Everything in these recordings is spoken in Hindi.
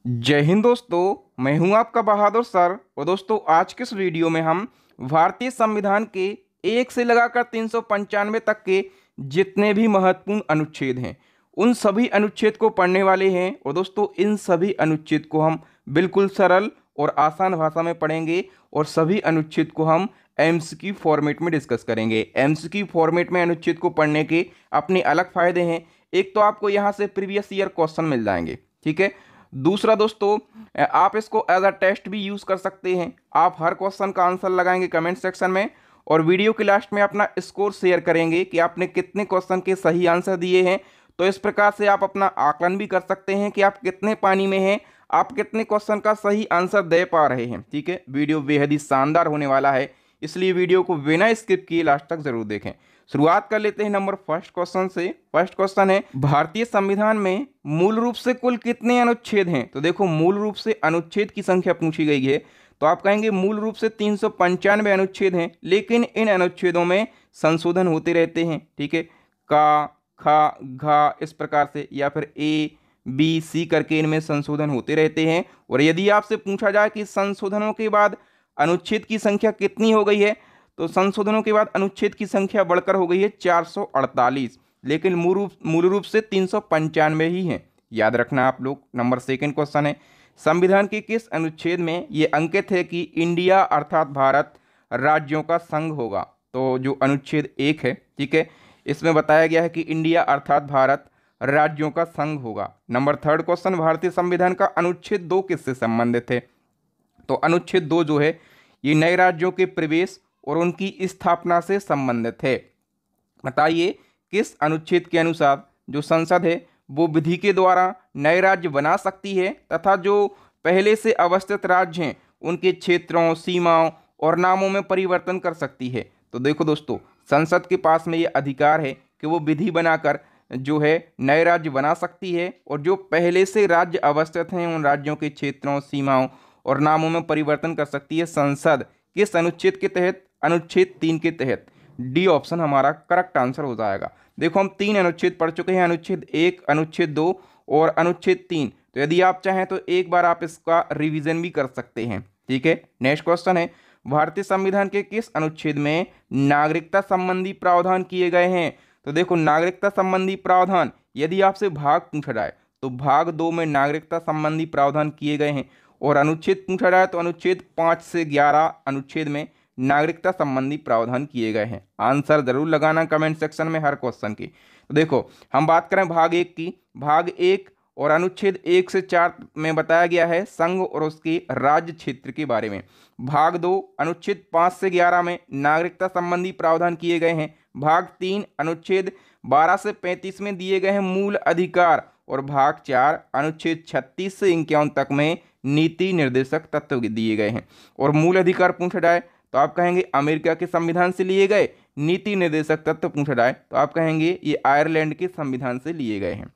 जय हिंद दोस्तों, मैं हूं आपका बहादुर सर। और दोस्तों, आज के इस वीडियो में हम भारतीय संविधान के 1 से लगाकर 395 तक के जितने भी महत्वपूर्ण अनुच्छेद हैं उन सभी अनुच्छेद को पढ़ने वाले हैं। और दोस्तों, इन सभी अनुच्छेद को हम बिल्कुल सरल और आसान भाषा में पढ़ेंगे और सभी अनुच्छेद को हम एमसीक्यू फॉर्मेट में डिस्कस करेंगे। एमसीक्यू फॉर्मेट में अनुच्छेद को पढ़ने के अपने अलग फायदे हैं। एक तो आपको यहाँ से प्रीवियस ईयर क्वेश्चन मिल जाएंगे, ठीक है। दूसरा दोस्तों, आप इसको एज अ टेस्ट भी यूज़ कर सकते हैं। आप हर क्वेश्चन का आंसर लगाएंगे कमेंट सेक्शन में और वीडियो के लास्ट में अपना स्कोर शेयर करेंगे कि आपने कितने क्वेश्चन के सही आंसर दिए हैं। तो इस प्रकार से आप अपना आकलन भी कर सकते हैं कि आप कितने पानी में हैं, आप कितने क्वेश्चन का सही आंसर दे पा रहे हैं, ठीक है। वीडियो बेहद ही शानदार होने वाला है, इसलिए वीडियो को बिना स्किप किए लास्ट तक जरूर देखें। शुरुआत कर लेते हैं नंबर फर्स्ट क्वेश्चन से। फर्स्ट क्वेश्चन है, भारतीय संविधान में मूल रूप से कुल कितने अनुच्छेद हैं? तो देखो, मूल रूप से अनुच्छेद की संख्या पूछी गई है, तो आप कहेंगे मूल रूप से 395 अनुच्छेद हैं, लेकिन इन अनुच्छेदों में संशोधन होते रहते हैं, ठीक है। का, खा, घा इस प्रकार से, या फिर ए बी सी करके इनमें संशोधन होते रहते हैं। और यदि आपसे पूछा जाए कि संशोधनों के बाद अनुच्छेद की संख्या कितनी हो गई है, तो संशोधनों के बाद अनुच्छेद की संख्या बढ़कर हो गई है 448, लेकिन मूल रूप से 395 ही हैं। याद रखना आप लोग। नंबर सेकंड क्वेश्चन है, संविधान के किस अनुच्छेद में ये अंकित है कि इंडिया अर्थात भारत राज्यों का संघ होगा? तो जो अनुच्छेद 1 है, ठीक है, इसमें बताया गया है कि इंडिया अर्थात भारत राज्यों का संघ होगा। नंबर थर्ड क्वेश्चन, भारतीय संविधान का अनुच्छेद 2 किससे संबंधित है? तो अनुच्छेद 2 जो है ये नए राज्यों के प्रवेश और उनकी स्थापना से संबंधित है। बताइए, किस अनुच्छेद के अनुसार जो संसद है वो विधि के द्वारा नए राज्य बना सकती है तथा जो पहले से अवस्थित राज्य हैं उनके क्षेत्रों, सीमाओं और नामों में परिवर्तन कर सकती है? तो देखो दोस्तों, संसद के पास में ये अधिकार है कि वो विधि बनाकर जो है नए राज्य बना सकती है, और जो पहले से राज्य अवस्थित हैं उन राज्यों के क्षेत्रों, सीमाओं और नामों में परिवर्तन कर सकती है संसद। किस अनुच्छेद के तहत? अनुच्छेद 3 के तहत। डी ऑप्शन हमारा करेक्ट आंसर हो जाएगा। देखो, हम 3 अनुच्छेद पढ़ चुके हैं, अनुच्छेद 1, अनुच्छेद 2 और अनुच्छेद 3। तो यदि आप चाहें तो एक बार आप इसका रिवीजन भी कर सकते हैं, ठीक है। नेक्स्ट क्वेश्चन है, भारतीय संविधान के किस अनुच्छेद में नागरिकता संबंधी प्रावधान किए गए हैं? तो देखो, नागरिकता संबंधी प्रावधान यदि आपसे भाग पूछा जाए तो भाग 2 में नागरिकता संबंधी प्रावधान किए गए हैं, और अनुच्छेद पूछा जाए तो अनुच्छेद 5 से 11 अनुच्छेद में नागरिकता संबंधी प्रावधान किए गए हैं। आंसर जरूर लगाना कमेंट सेक्शन में हर क्वेश्चन की। तो देखो, हम बात करें भाग 1 की। भाग 1 और अनुच्छेद 1 से 4 में बताया गया है संघ और उसके राज्य क्षेत्र के बारे में। भाग 2 अनुच्छेद 5 से 11 में नागरिकता संबंधी प्रावधान किए गए हैं। भाग 3 अनुच्छेद 12 से 35 में दिए गए हैं मूल अधिकार, और भाग 4 अनुच्छेद 36 से 51 तक में नीति निर्देशक तत्व दिए गए हैं। और मूल अधिकार पूछा जाए तो आप कहेंगे अमेरिका के संविधान से लिए गए। नीति निर्देशक तत्व पूछा जाए तो आप कहेंगे ये आयरलैंड के संविधान से लिए गए हैं।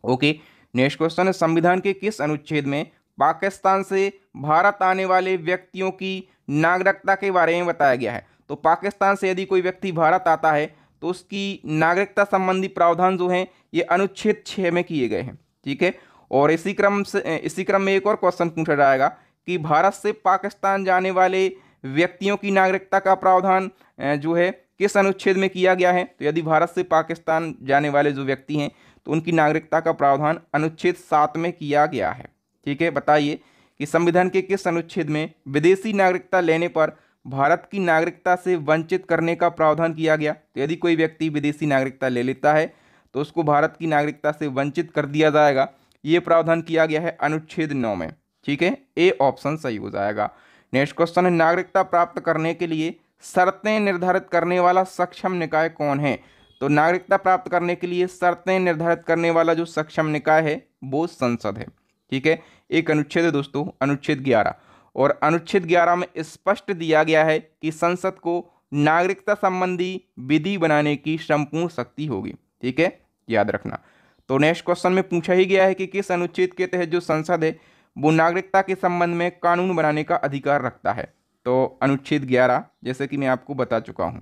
ओके, नेक्स्ट क्वेश्चन है, संविधान के किस अनुच्छेद में पाकिस्तान से भारत आने वाले व्यक्तियों की नागरिकता के बारे में बताया गया है? तो पाकिस्तान से यदि कोई व्यक्ति भारत आता है तो उसकी नागरिकता संबंधी प्रावधान जो हैं ये अनुच्छेद 6 में किए गए हैं, ठीक है। और इसी क्रम में एक और क्वेश्चन पूछा जाएगा कि भारत से पाकिस्तान जाने वाले व्यक्तियों की नागरिकता का प्रावधान जो है किस अनुच्छेद में किया गया है? तो यदि भारत से पाकिस्तान जाने वाले जो व्यक्ति हैं तो उनकी नागरिकता का प्रावधान अनुच्छेद 7 में किया गया है, ठीक है। बताइए कि संविधान के किस अनुच्छेद में विदेशी नागरिकता लेने पर भारत की नागरिकता से वंचित करने का प्रावधान किया गया? तो यदि कोई व्यक्ति विदेशी नागरिकता ले लेता है तो उसको भारत की नागरिकता से वंचित कर दिया जाएगा। ये प्रावधान किया गया है अनुच्छेद 9 में, ठीक है। ए ऑप्शन सही हो जाएगा। नेक्स्ट क्वेश्चन है, नागरिकता प्राप्त करने के लिए शर्तें निर्धारित करने वाला सक्षम निकाय कौन है? तो नागरिकता प्राप्त करने के लिए शर्तें निर्धारित करने वाला जो सक्षम निकाय है वो संसद है, ठीक है। एक अनुच्छेद है दोस्तों, अनुच्छेद 11, और अनुच्छेद 11 में स्पष्ट दिया गया है कि संसद को नागरिकता संबंधी विधि बनाने की संपूर्ण शक्ति होगी, ठीक है, याद रखना। तो नेक्स्ट क्वेश्चन में पूछा ही गया है कि किस अनुच्छेद के तहत जो संसद है वो नागरिकता के संबंध में कानून बनाने का अधिकार रखता है? तो अनुच्छेद 11, जैसे कि मैं आपको बता चुका हूं,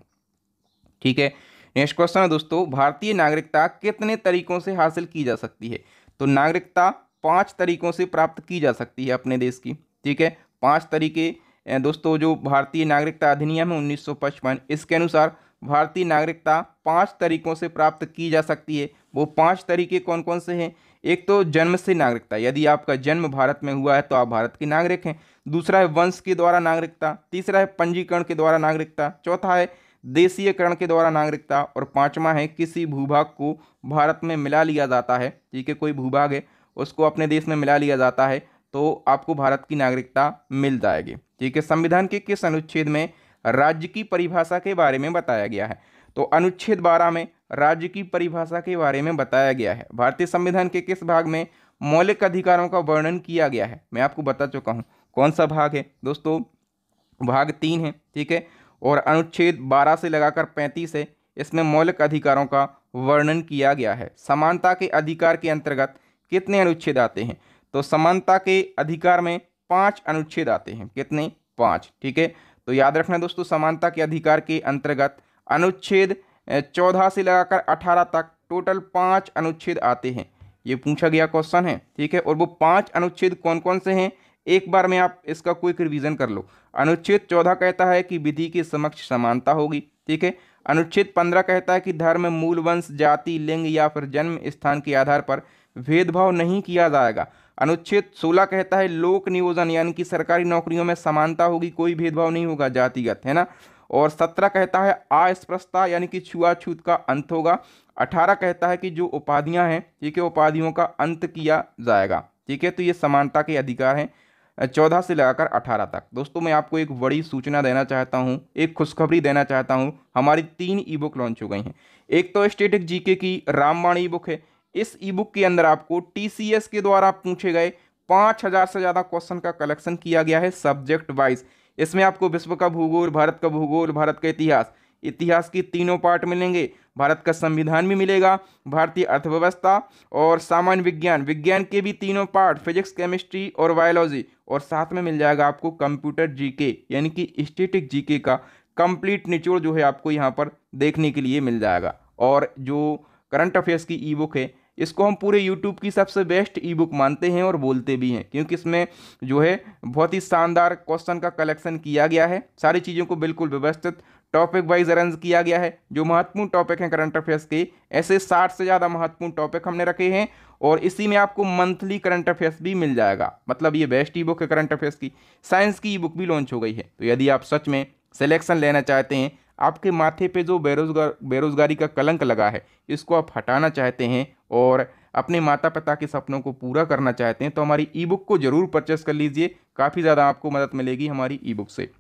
ठीक है। नेक्स्ट क्वेश्चन है दोस्तों, भारतीय नागरिकता कितने तरीकों से हासिल की जा सकती है? तो नागरिकता 5 तरीकों से प्राप्त की जा सकती है अपने देश की। ठीक है, 5 तरीके दोस्तों, जो भारतीय नागरिकता अधिनियम है 1955, इसके अनुसार भारतीय नागरिकता 5 तरीकों से प्राप्त की जा सकती है। वो 5 तरीके कौन कौन से हैं? एक तो जन्म से नागरिकता, यदि आपका जन्म भारत में हुआ है तो आप भारत के नागरिक हैं। दूसरा है वंश के द्वारा नागरिकता। तीसरा है पंजीकरण के द्वारा नागरिकता। चौथा है देशीयकरण के द्वारा नागरिकता। और पांचवा है किसी भूभाग को भारत में मिला लिया जाता है। ठीक है, कोई भूभाग है उसको अपने देश में मिला लिया जाता है तो आपको भारत की नागरिकता मिल जाएगी। ठीक है, संविधान के किस अनुच्छेद में राज्य की परिभाषा के बारे में बताया गया है? तो अनुच्छेद 12 में राज्य की परिभाषा के बारे में बताया गया है। भारतीय संविधान के किस भाग में मौलिक अधिकारों का वर्णन किया गया है? मैं आपको बता चुका हूं कौन सा भाग है दोस्तों, भाग 3 है। ठीक है, और अनुच्छेद 12 से लगाकर 35 है, इसमें मौलिक अधिकारों का वर्णन किया गया है। समानता के अधिकार के अंतर्गत कितने अनुच्छेद आते हैं? तो समानता के अधिकार में 5 अनुच्छेद आते हैं। कितने? 5। ठीक है, तो याद रखना दोस्तों, समानता के अधिकार के अंतर्गत अनुच्छेद 14 से लगाकर 18 तक टोटल 5 अनुच्छेद आते हैं। ये पूछा गया क्वेश्चन है। ठीक है, और वो 5 अनुच्छेद कौन कौन से हैं एक बार में आप इसका क्विक रिवीजन कर लो। अनुच्छेद 14 कहता है कि विधि के समक्ष समानता होगी। ठीक है, अनुच्छेद 15 कहता है कि धर्म, मूल, वंश, जाति, लिंग या फिर जन्म स्थान के आधार पर भेदभाव नहीं किया जाएगा। अनुच्छेद 16 कहता है लोक नियोजन यानी कि सरकारी नौकरियों में समानता होगी, कोई भेदभाव नहीं होगा जातिगत, है ना। और 17 कहता है अस्पृश्यता यानी कि छुआछूत का अंत होगा। 18 कहता है कि जो उपाधियां हैं, ठीक है, उपाधियों का अंत किया जाएगा। ठीक है, तो ये समानता के अधिकार हैं 14 से लगाकर 18 तक। दोस्तों, मैं आपको एक बड़ी सूचना देना चाहता हूँ, एक खुशखबरी देना चाहता हूँ। हमारी 3 ई बुक लॉन्च हो गई हैं। एक तो स्टैटिक जीके की रामबाण ई बुक है। इस ई बुक के अंदर आपको टीसीएस के द्वारा पूछे गए 5000 से ज़्यादा क्वेश्चन का कलेक्शन किया गया है सब्जेक्ट वाइज। इसमें आपको विश्व का भूगोल, भारत का भूगोल, भारत का इतिहास, इतिहास की तीनों पार्ट मिलेंगे, भारत का संविधान भी मिलेगा, भारतीय अर्थव्यवस्था और सामान्य विज्ञान, विज्ञान के भी तीनों पार्ट, फिजिक्स, केमिस्ट्री और बायोलॉजी, और साथ में मिल जाएगा आपको कंप्यूटर जीके यानी कि स्टैटिक जीके का कंप्लीट निचोड़ जो है आपको यहाँ पर देखने के लिए मिल जाएगा। और जो करंट अफेयर्स की ई बुक है, इसको हम पूरे यूट्यूब की सबसे बेस्ट ई बुक मानते हैं और बोलते भी हैं, क्योंकि इसमें जो है बहुत ही शानदार क्वेश्चन का कलेक्शन किया गया है। सारी चीज़ों को बिल्कुल व्यवस्थित टॉपिक वाइज अरेंज किया गया है। जो महत्वपूर्ण टॉपिक हैं करंट अफेयर्स के, ऐसे 60 से ज़्यादा महत्वपूर्ण टॉपिक हमने रखे हैं, और इसी में आपको मंथली करंट अफेयर्स भी मिल जाएगा। मतलब ये बेस्ट ई बुक है करंट अफेयर्स की। साइंस की ई बुक भी लॉन्च हो गई है। तो यदि आप सच में सिलेक्शन लेना चाहते हैं, आपके माथे पे जो बेरोजगारी का कलंक लगा है, इसको आप हटाना चाहते हैं और अपने माता पिता के सपनों को पूरा करना चाहते हैं, तो हमारी ई बुक को जरूर परचेस कर लीजिए। काफ़ी ज़्यादा आपको मदद मिलेगी हमारी ई बुक से।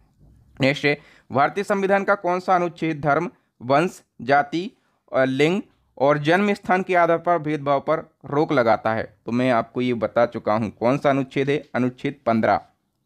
नेक्स्ट है, भारतीय संविधान का कौन सा अनुच्छेद धर्म, वंश, जाति, लिंग और जन्म स्थान के आधार पर भेदभाव पर रोक लगाता है? तो मैं आपको ये बता चुका हूँ कौन सा अनुच्छेद है, अनुच्छेद 15।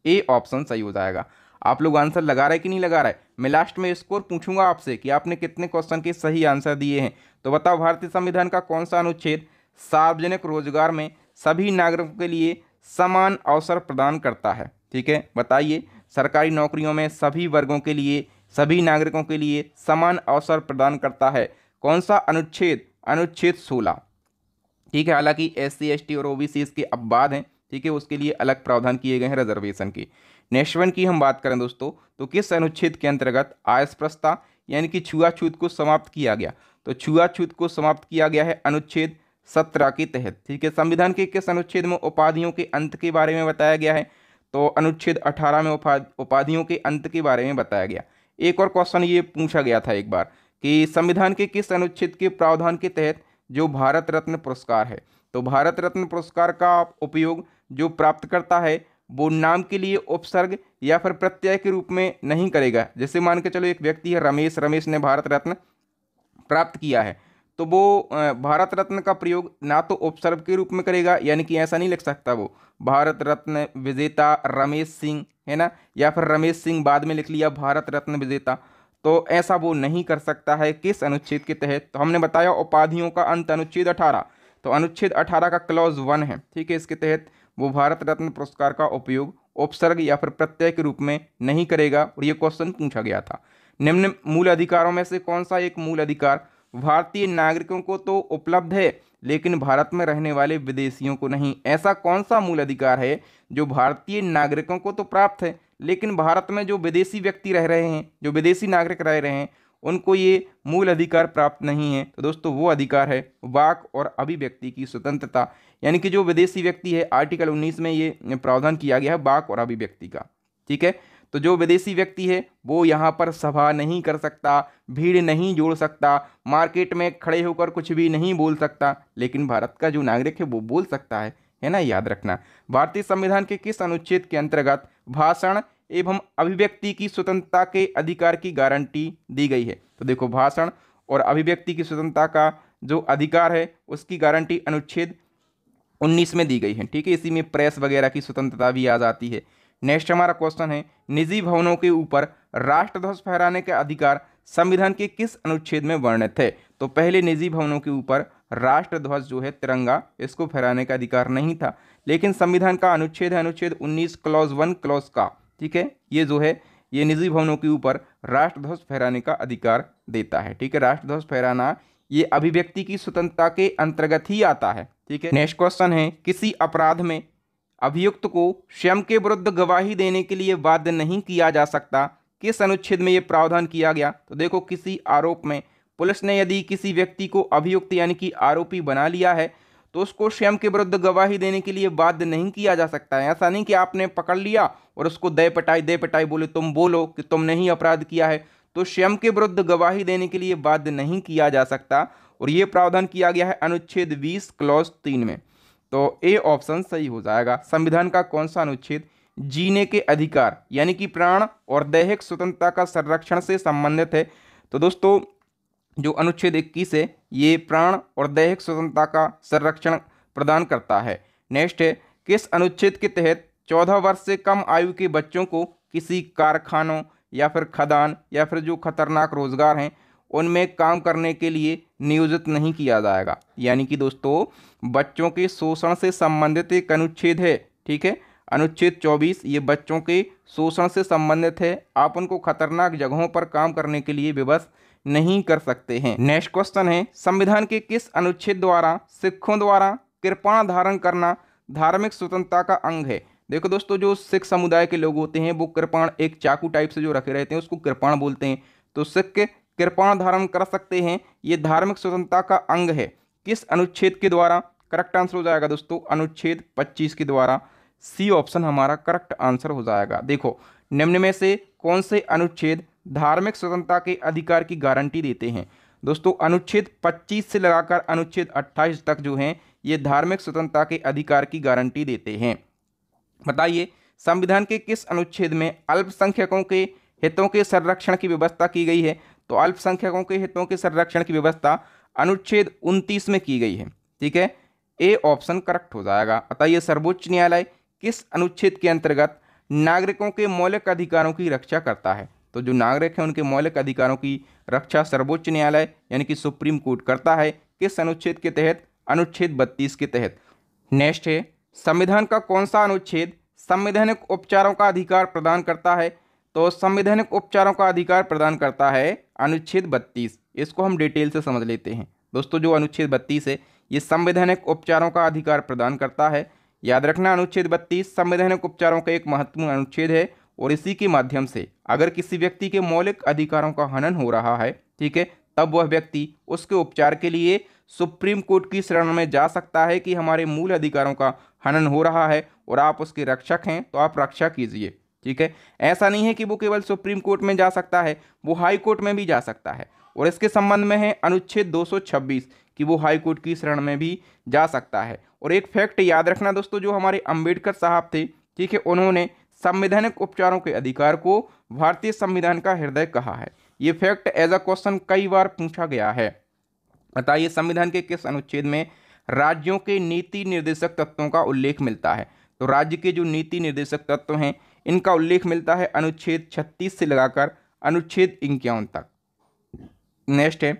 ए ऑप्शन सही हो जाएगा। आप लोग आंसर लगा रहे कि नहीं लगा रहे? मैं लास्ट में स्कोर पूछूंगा आपसे कि आपने कितने क्वेश्चन के सही आंसर दिए हैं। तो बताओ, भारतीय संविधान का कौन सा अनुच्छेद सार्वजनिक रोजगार में सभी नागरिकों के लिए समान अवसर प्रदान करता है? ठीक है, बताइए। सरकारी नौकरियों में सभी वर्गों के लिए, सभी नागरिकों के लिए समान अवसर प्रदान करता है। कौन सा अनुच्छेद? अनुच्छेद 16। ठीक है, हालांकि SC ST और OBC इसके अपवाद हैं। ठीक है, उसके लिए अलग प्रावधान किए गए हैं रिजर्वेशन की। नेक्स्ट वन की हम बात करें दोस्तों, तो किस अनुच्छेद के अंतर्गत अस्पृश्यता यानी कि छुआछूत को समाप्त किया गया? तो छुआछूत को समाप्त किया गया है अनुच्छेद 17 के तहत। ठीक है, संविधान के किस अनुच्छेद में उपाधियों के अंत के बारे में बताया गया है? तो अनुच्छेद 18 में उपाधियों के अंत के बारे में बताया गया। एक और क्वेश्चन ये पूछा गया था एक बार कि संविधान के किस अनुच्छेद के प्रावधान के तहत जो भारत रत्न पुरस्कार है, तो भारत रत्न पुरस्कार का उपयोग जो प्राप्त करता है वो नाम के लिए उपसर्ग या फिर प्रत्यय के रूप में नहीं करेगा। जैसे मान के चलो एक व्यक्ति है रमेश ने भारत रत्न प्राप्त किया है, तो वो भारत रत्न का प्रयोग ना तो उपसर्ग के रूप में करेगा, यानी कि ऐसा नहीं लिख सकता वो भारत रत्न विजेता रमेश सिंह, है ना, या फिर रमेश सिंह बाद में लिख लिया भारत रत्न विजेता, तो ऐसा वो नहीं कर सकता है। किस अनुच्छेद के तहत? तो हमने बताया उपाधियों का अंत, अनुच्छेद 18। तो अनुच्छेद 18 का क्लॉज 1 है। ठीक है, इसके तहत वो भारत रत्न पुरस्कार का उपयोग उपसर्ग या फिर प्रत्यय के रूप में नहीं करेगा, और ये क्वेश्चन पूछा गया था। निम्न मूल अधिकारों में से कौन सा एक मूल अधिकार भारतीय नागरिकों को तो उपलब्ध है, लेकिन भारत में रहने वाले विदेशियों को नहीं। ऐसा कौन सा मूल अधिकार है जो भारतीय नागरिकों को तो प्राप्त है, लेकिन भारत में जो विदेशी व्यक्ति रह रहे हैं, जो विदेशी नागरिक रह रहे हैं, उनको ये मूल अधिकार प्राप्त नहीं है? तो दोस्तों वो अधिकार है वाक और अभिव्यक्ति की स्वतंत्रता। यानी कि जो विदेशी व्यक्ति है, आर्टिकल 19 में ये प्रावधान किया गया है वाक और अभिव्यक्ति का। ठीक है, तो जो विदेशी व्यक्ति है वो यहाँ पर सभा नहीं कर सकता, भीड़ नहीं जोड़ सकता, मार्केट में खड़े होकर कुछ भी नहीं बोल सकता, लेकिन भारत का जो नागरिक है वो बोल सकता है ना, याद रखना। भारतीय संविधान के किस अनुच्छेद के अंतर्गत भाषण एवं अभिव्यक्ति की स्वतंत्रता के अधिकार की गारंटी दी गई है? तो देखो, भाषण और अभिव्यक्ति की स्वतंत्रता का जो अधिकार है उसकी गारंटी अनुच्छेद 19 में दी गई है। ठीक है, इसी में प्रेस वगैरह की स्वतंत्रता भी आ जाती है। नेक्स्ट हमारा क्वेश्चन है, निजी भवनों के ऊपर राष्ट्रध्वज फहराने का अधिकार संविधान के किस अनुच्छेद में वर्णित है? तो पहले निजी भवनों के ऊपर राष्ट्रध्वज जो है तिरंगा, इसको फहराने का अधिकार नहीं था, लेकिन संविधान का अनुच्छेद है अनुच्छेद 19 क्लॉज 1 क्लॉज का। ठीक है, ये जो है ये निजी भवनों के ऊपर राष्ट्रध्वज फहराने का अधिकार देता है। ठीक है, राष्ट्रध्वज फहराना ये अभिव्यक्ति की स्वतंत्रता के अंतर्गत ही आता है। ठीक है, नेक्स्ट क्वेश्चन है, किसी अपराध में अभियुक्त को स्वयं के विरुद्ध गवाही देने के लिए बाध्य नहीं किया जा सकता, किस अनुच्छेद में यह प्रावधान किया गया? तो देखो, किसी आरोप में पुलिस ने यदि किसी व्यक्ति को अभियुक्त यानी कि आरोपी बना लिया है तो उसको स्वयं के विरुद्ध गवाही देने के लिए बाध्य नहीं किया जा सकता है। ऐसा नहीं कि आपने पकड़ लिया और उसको दे पटाई बोले तुम बोलो कि तुमने ही अपराध किया है, तो स्वयं के विरुद्ध गवाही देने के लिए बाध्य नहीं किया जा सकता। और ये प्रावधान किया गया है अनुच्छेद 20 क्लॉज 3 में। तो ए ऑप्शन सही हो जाएगा। संविधान का कौन सा अनुच्छेद जीने के अधिकार यानी कि प्राण और दैहिक स्वतंत्रता का संरक्षण से संबंधित है? तो दोस्तों जो अनुच्छेद 21 है ये प्राण और दैहिक स्वतंत्रता का संरक्षण प्रदान करता है। नेक्स्ट है, किस अनुच्छेद के तहत 14 वर्ष से कम आयु के बच्चों को किसी कारखानों या फिर खदान या फिर जो खतरनाक रोजगार हैं उनमें काम करने के लिए नियोजित नहीं किया जाएगा? यानी कि दोस्तों बच्चों के शोषण से संबंधित एक अनुच्छेद है। ठीक है, अनुच्छेद 24 ये बच्चों के शोषण से संबंधित है। आप उनको खतरनाक जगहों पर काम करने के लिए विवश नहीं कर सकते हैं। नेक्स्ट क्वेश्चन है, संविधान के किस अनुच्छेद द्वारा सिखों द्वारा कृपाण धारण करना धार्मिक स्वतंत्रता का अंग है? देखो दोस्तों, जो सिख समुदाय के लोग होते हैं वो कृपाण एक चाकू टाइप से जो रखे रहते हैं उसको कृपाण बोलते हैं। तो सिख कृपाण धारण कर सकते हैं, ये धार्मिक स्वतंत्रता का अंग है। किस अनुच्छेद के द्वारा? करेक्ट आंसर हो जाएगा दोस्तों अनुच्छेद 25 के द्वारा। सी ऑप्शन हमारा करेक्ट आंसर हो जाएगा। देखो, निम्न में से कौन से अनुच्छेद धार्मिक स्वतंत्रता के अधिकार की गारंटी देते हैं? दोस्तों अनुच्छेद 25 से लगाकर अनुच्छेद 28 तक जो हैं ये धार्मिक स्वतंत्रता के अधिकार की गारंटी देते हैं। बताइए, संविधान के किस अनुच्छेद में अल्पसंख्यकों के हितों के संरक्षण की व्यवस्था की गई है? तो अल्पसंख्यकों के हितों के संरक्षण की व्यवस्था अनुच्छेद 29 में की गई है। ठीक है, ए ऑप्शन करेक्ट हो जाएगा। बताइए, सर्वोच्च न्यायालय किस अनुच्छेद के अंतर्गत नागरिकों के मौलिक अधिकारों की रक्षा करता है? तो जो नागरिक हैं उनके मौलिक अधिकारों की रक्षा सर्वोच्च न्यायालय यानी कि सुप्रीम कोर्ट करता है। किस अनुच्छेद के तहत? अनुच्छेद 32 के तहत। नेक्स्ट है, संविधान का कौन सा अनुच्छेद संवैधानिक उपचारों का अधिकार प्रदान करता है? तो संवैधानिक उपचारों का अधिकार प्रदान करता है अनुच्छेद 32। इसको हम डिटेल से समझ लेते हैं। दोस्तों जो अनुच्छेद 32 है ये संवैधानिक उपचारों का अधिकार प्रदान करता है। याद रखना, अनुच्छेद 32 संवैधानिक उपचारों का एक महत्वपूर्ण अनुच्छेद है और इसी के माध्यम से अगर किसी व्यक्ति के मौलिक अधिकारों का हनन हो रहा है, ठीक है, तब वह व्यक्ति उसके उपचार के लिए सुप्रीम कोर्ट की शरण में जा सकता है कि हमारे मूल अधिकारों का हनन हो रहा है और आप उसके रक्षक हैं तो आप रक्षा कीजिए। ठीक है, ऐसा नहीं है कि वो केवल सुप्रीम कोर्ट में जा सकता है, वो हाई कोर्ट में भी जा सकता है। और इसके संबंध में है अनुच्छेद 226 कि वो हाई कोर्ट की शरण में भी जा सकता है। और एक फैक्ट याद रखना दोस्तों, जो हमारे अंबेडकर साहब थे, ठीक है, उन्होंने संवैधानिक उपचारों के अधिकार को भारतीय संविधान का हृदय कहा है। ये फैक्ट एज अ क्वेश्चन कई बार पूछा गया है। बताइए, संविधान के किस अनुच्छेद में राज्यों के नीति निर्देशक तत्वों का उल्लेख मिलता है? तो राज्य के जो नीति निर्देशक तत्व हैं इनका उल्लेख मिलता है अनुच्छेद 36 से लगाकर अनुच्छेद 51 तक। नेक्स्ट है,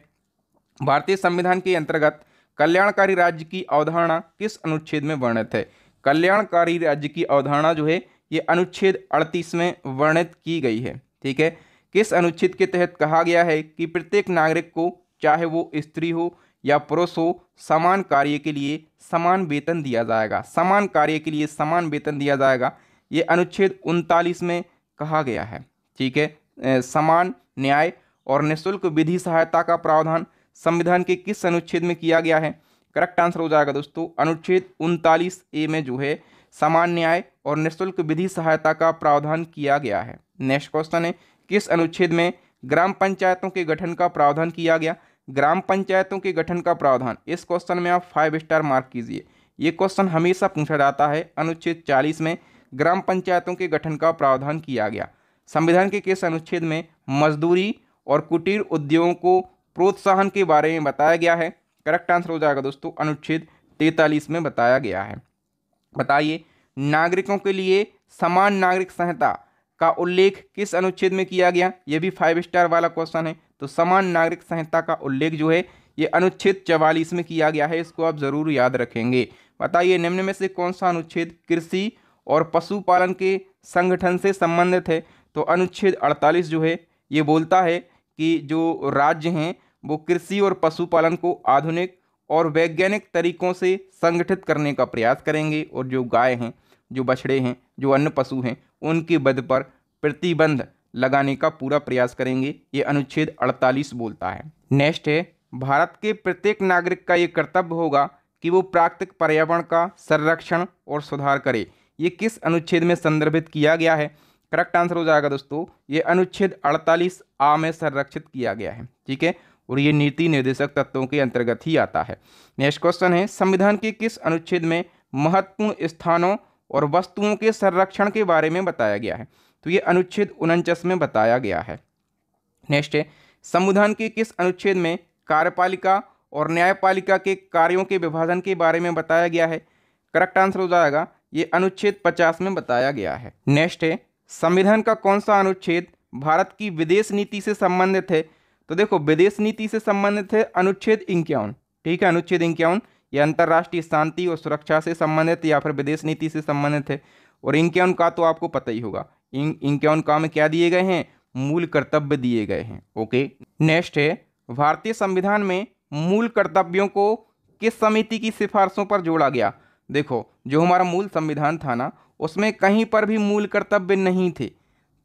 भारतीय संविधान के अंतर्गत कल्याणकारी राज्य की अवधारणा किस अनुच्छेद में वर्णित है? कल्याणकारी राज्य की अवधारणा जो है ये अनुच्छेद 38 में वर्णित की गई है। ठीक है, किस अनुच्छेद के तहत कहा गया है कि प्रत्येक नागरिक को, चाहे वो स्त्री हो या पुरुष हो, समान कार्य के लिए समान वेतन दिया जाएगा। समान कार्य के लिए समान वेतन दिया जाएगा, ये अनुच्छेद 39 में कहा गया है। ठीक है, समान न्याय और निःशुल्क विधि सहायता का प्रावधान संविधान के किस अनुच्छेद में किया गया है? करेक्ट आंसर हो जाएगा दोस्तों अनुच्छेद 39A में जो है समान न्याय और निःशुल्क विधि सहायता का प्रावधान किया गया है। नेक्स्ट क्वेश्चन है, किस अनुच्छेद में ग्राम पंचायतों के गठन का प्रावधान किया गया? ग्राम पंचायतों के गठन का प्रावधान, इस क्वेश्चन में आप 5 स्टार मार्क कीजिए। ये क्वेश्चन हमेशा पूछा जाता है। अनुच्छेद 40 में ग्राम पंचायतों के गठन का प्रावधान किया गया। संविधान के किस अनुच्छेद में मजदूरी और कुटीर उद्योगों को प्रोत्साहन के बारे में बताया गया है? करेक्ट आंसर हो जाएगा दोस्तों अनुच्छेद 43 में बताया गया है। बताइए, नागरिकों के लिए समान नागरिक संहिता का उल्लेख किस अनुच्छेद में किया गया? ये भी 5 स्टार वाला क्वेश्चन है। तो समान नागरिक संहिता का उल्लेख जो है ये अनुच्छेद 44 में किया गया है, इसको आप जरूर याद रखेंगे। बताइए, निम्न में से कौन सा अनुच्छेद कृषि और पशुपालन के संगठन से संबंधित है? तो अनुच्छेद 48 जो है ये बोलता है कि जो राज्य हैं वो कृषि और पशुपालन को आधुनिक और वैज्ञानिक तरीकों से संगठित करने का प्रयास करेंगे, और जो गाय हैं, जो बछड़े हैं, जो अन्य पशु हैं, उनके वध पर प्रतिबंध लगाने का पूरा प्रयास करेंगे। ये अनुच्छेद 48 बोलता है। नेक्स्ट है, भारत के प्रत्येक नागरिक का ये कर्तव्य होगा कि वो प्राकृतिक पर्यावरण का संरक्षण और सुधार करे। ये किस अनुच्छेद में संदर्भित किया गया है? करेक्ट आंसर हो जाएगा दोस्तों ये अनुच्छेद 48A में संरक्षित किया गया है। ठीक है, और ये नीति निर्देशक तत्वों के अंतर्गत ही आता है। नेक्स्ट क्वेश्चन है, संविधान के किस अनुच्छेद में महत्वपूर्ण स्थानों और वस्तुओं के संरक्षण के बारे में बताया गया है? तो ये अनुच्छेद 49 में बताया गया है। नेक्स्ट है, संविधान के किस अनुच्छेद में कार्यपालिका और न्यायपालिका के कार्यों के विभाजन के बारे में बताया गया है? करेक्ट आंसर हो जाएगा ये अनुच्छेद 50 में बताया गया है। नेक्स्ट है, संविधान का कौन सा अनुच्छेद भारत की विदेश नीति से संबंधित है? तो देखो, विदेश नीति से संबंधित है अनुच्छेद 51। ठीक है, अनुच्छेद 51 ये अंतर्राष्ट्रीय शांति और सुरक्षा से संबंधित या फिर विदेश नीति से संबंधित है। और 51 का तो आपको पता ही होगा, 51 का में क्या दिए गए हैं? मूल कर्तव्य दिए गए हैं। ओके, नेक्स्ट है, भारतीय संविधान में मूल कर्तव्यों को किस समिति की सिफारिशों पर जोड़ा गया? देखो, जो हमारा मूल संविधान था ना, उसमें कहीं पर भी मूल कर्तव्य नहीं थे।